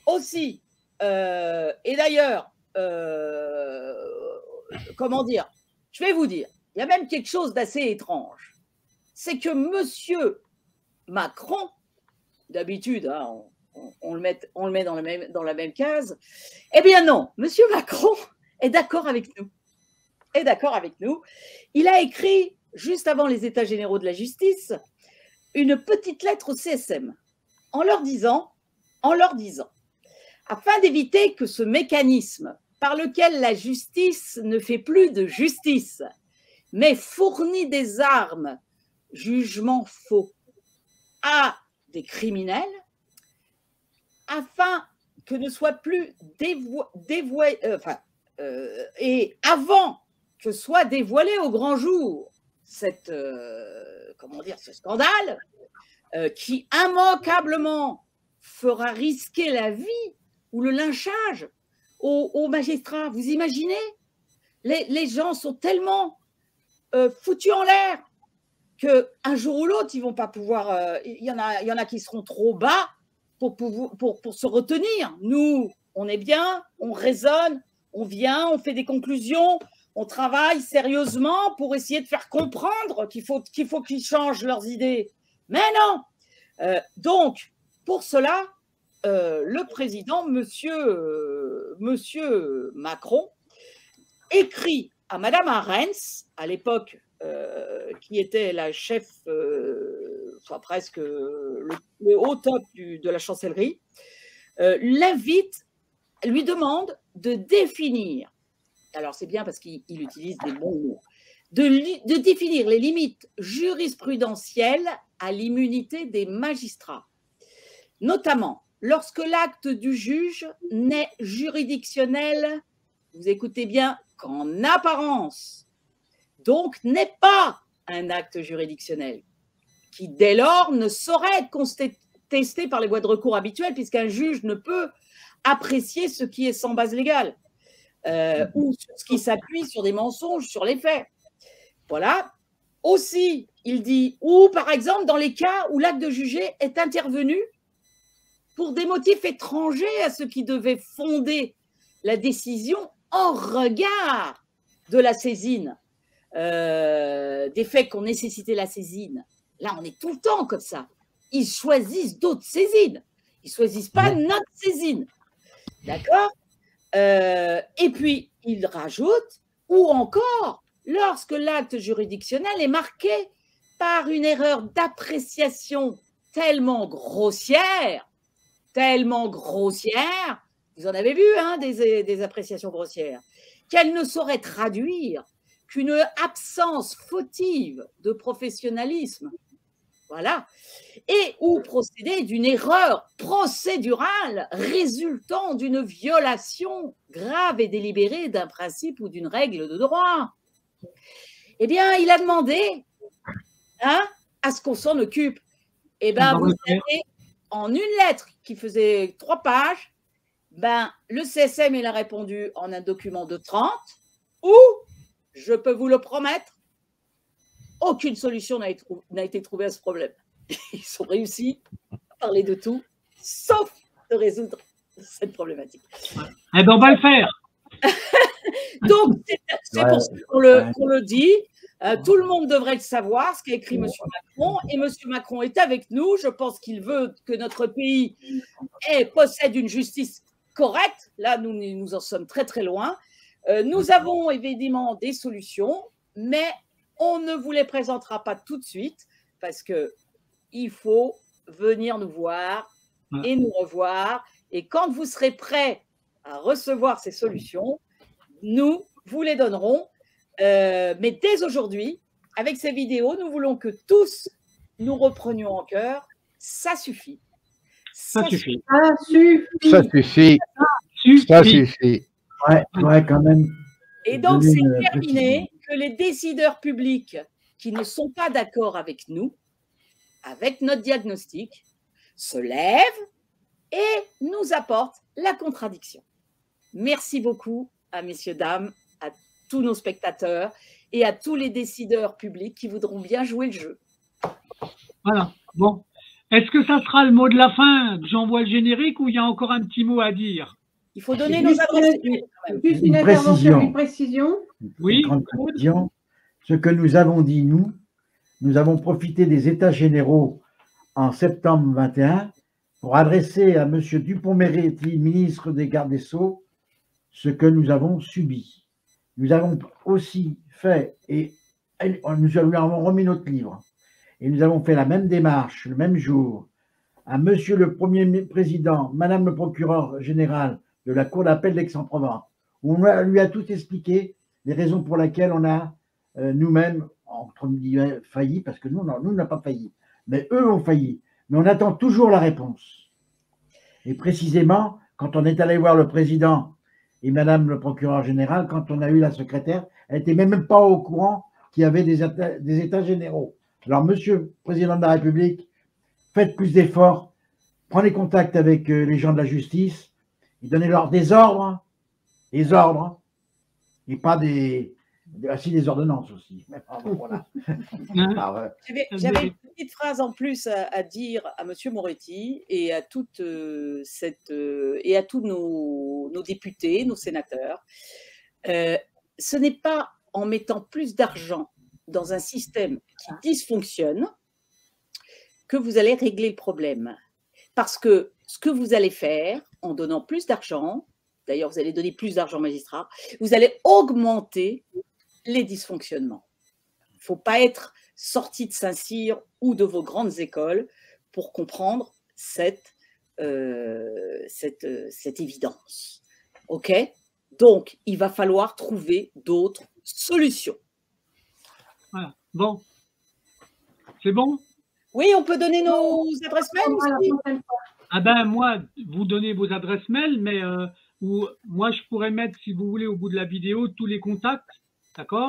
Aussi, et d'ailleurs, comment dire, je vais vous dire, il y a même quelque chose d'assez étrange. C'est que monsieur Macron, d'habitude, hein, on le met dans la même case. Eh bien non, monsieur Macron est d'accord avec nous. Il a écrit, juste avant les États généraux de la justice, une petite lettre au CSM en leur disant, afin d'éviter que ce mécanisme par lequel la justice ne fait plus de justice, mais fournit des armes, jugement faux, à des criminels, afin que ne soit plus et avant que soit dévoilé au grand jour ce scandale qui immanquablement fera risquer la vie ou le lynchage aux magistrats. Vous imaginez? Les gens sont tellement foutus en l'air qu'un jour ou l'autre, ils vont pas pouvoir. Il y en a qui seront trop bas pour se retenir. Nous, on est bien, on raisonne, on vient, on fait des conclusions, on travaille sérieusement pour essayer de faire comprendre qu'il faut qu'ils changent leurs idées. Mais non. Donc, pour cela, le président, monsieur Macron, écrit à Madame Arens, à l'époque, qui était la chef, presque le haut top de la chancellerie, l'invite, lui demande de définir, alors c'est bien parce qu'il utilise des bons mots, de définir les limites jurisprudentielles à l'immunité des magistrats, notamment lorsque l'acte du juge n'est juridictionnel, vous écoutez bien, qu'en apparence, donc n'est pas un acte juridictionnel, qui dès lors ne saurait être contesté par les voies de recours habituelles, puisqu'un juge ne peut apprécier ce qui est sans base légale ou ce qui s'appuie sur des mensonges, sur les faits. Voilà. Aussi, il dit, ou par exemple dans les cas où l'acte de juger est intervenu pour des motifs étrangers à ce qui devait fonder la décision en regard de la saisine, des faits qui ont nécessité la saisine. Là, on est tout le temps comme ça. Ils choisissent d'autres saisines. Ils ne choisissent pas notre saisine. D'accord? Et puis, il rajoute, ou encore, lorsque l'acte juridictionnel est marqué par une erreur d'appréciation tellement grossière, vous en avez vu, hein, des appréciations grossières, qu'elle ne saurait traduire qu'une absence fautive de professionnalisme, voilà, et ou procéder d'une erreur procédurale résultant d'une violation grave et délibérée d'un principe ou d'une règle de droit. Eh bien, il a demandé à ce qu'on s'en occupe. Eh bien, vous savez, en une lettre qui faisait 3 pages, le CSM, il a répondu en un document de 30, où, je peux vous le promettre, aucune solution n'a été trouvée à ce problème. Ils ont réussi à parler de tout, sauf de résoudre cette problématique. Eh bien, on va le faire. Donc, c'est pour ça qu'on le dit. Tout le monde devrait le savoir, ce qu'a écrit M. Macron. Et M. Macron est avec nous. Je pense qu'il veut que notre pays possède une justice correcte. Là, nous en sommes très, très loin. Nous avons évidemment des solutions, mais on ne vous les présentera pas tout de suite parce qu'il faut venir nous voir et nous revoir. Et quand vous serez prêts à recevoir ces solutions, nous vous les donnerons. Mais dès aujourd'hui, avec ces vidéos, nous voulons que tous nous reprenions en cœur. Ça suffit. Ça suffit. Ça suffit. Ça suffit. Ça suffit. Ouais, quand même. Et donc, c'est terminé que les décideurs publics qui ne sont pas d'accord avec nous, avec notre diagnostic, se lèvent et nous apportent la contradiction. Merci beaucoup à messieurs, dames, à tous nos spectateurs et à tous les décideurs publics qui voudront bien jouer le jeu. Voilà. Bon. Est-ce que ça sera le mot de la fin? J'envoie le générique ou il y a encore un petit mot à dire? Il faut donner nos adresses. Juste une intervention, une précision. Oui. Une grande précision. Ce que nous avons dit, nous avons profité des États généraux en septembre 21 pour adresser à M. Dupond-Moretti, ministre des Gardes des Sceaux, ce que nous avons subi. Nous avons aussi fait, et nous lui avons remis notre livre, et nous avons fait la même démarche le même jour à M. le Premier Président, Mme le Procureur Général de la Cour d'appel d'Aix-en-Provence, où on lui a tout expliqué, les raisons pour lesquelles on a nous-mêmes, entre guillemets, failli, parce que nous, on n'a pas failli, mais eux ont failli. Mais on attend toujours la réponse. Et précisément, quand on est allé voir le président et Madame le procureur général, quand on a eu la secrétaire, elle n'était même pas au courant qu'il y avait des États généraux. Alors, Monsieur le Président de la République, faites plus d'efforts, prenez contact avec les gens de la justice, et donnez-leur des ordres, et pas des ordonnances aussi. Voilà. J'avais une petite phrase en plus à dire à M. Moretti et à tous nos députés, nos sénateurs. Ce n'est pas en mettant plus d'argent dans un système qui dysfonctionne que vous allez régler le problème. Parce que ce que vous allez faire en donnant plus d'argent, d'ailleurs vous allez donner plus d'argent aux magistrats, vous allez augmenter les dysfonctionnements. Il ne faut pas être sorti de Saint-Cyr ou de vos grandes écoles pour comprendre cette évidence. OK? Donc, il va falloir trouver d'autres solutions. Voilà. Bon. C'est bon? Oui, on peut donner nos adresses mail aussi. Ah ben, moi, vous donnez vos adresses mail, mais moi, je pourrais mettre, si vous voulez, au bout de la vidéo, tous les contacts. D'accord?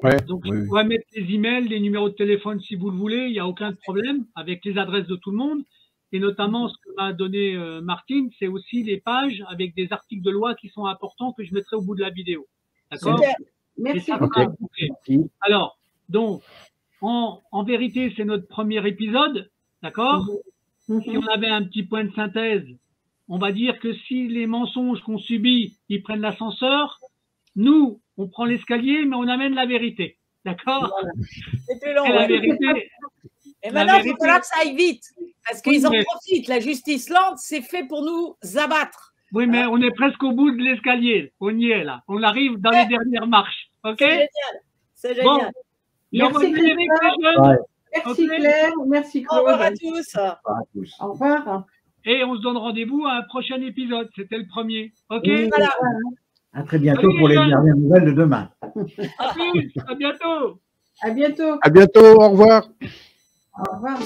Ouais, donc, je pourrais mettre les emails, les numéros de téléphone si vous le voulez, il n'y a aucun problème, avec les adresses de tout le monde. et notamment ce que m'a donné Martine, c'est aussi les pages avec des articles de loi qui sont importants que je mettrai au bout de la vidéo. D'accord? Super. Merci ça, beaucoup. Ok. Alors, donc, en vérité, c'est notre premier épisode, d'accord? Si on avait un petit point de synthèse, on va dire que si les mensonges qu'on subit, ils prennent l'ascenseur, nous, on prend l'escalier, mais on amène la vérité. D'accord? C'est plus long. Et la Ouais. vérité, Et la maintenant, il vérité- va falloir que ça aille vite. Parce qu'ils Oui, en mais- profitent. La justice lente, c'est fait pour nous abattre. oui, mais on est presque au bout de l'escalier. On y est, là. On arrive dans les dernières marches. OK? C'est génial. C'est Bon. génial. J'envoie Merci, le générique, les jeunes. Ouais. Merci Ok. Claire, merci Au revoir à Claude. tous. À tous. Au revoir. Et on se donne rendez-vous à un prochain épisode. C'était le premier. OK? Oui. Voilà. À très bientôt Salut, pour les les jeunes. dernières nouvelles de demain. À plus. À bientôt. À bientôt. À bientôt, au revoir. Au revoir.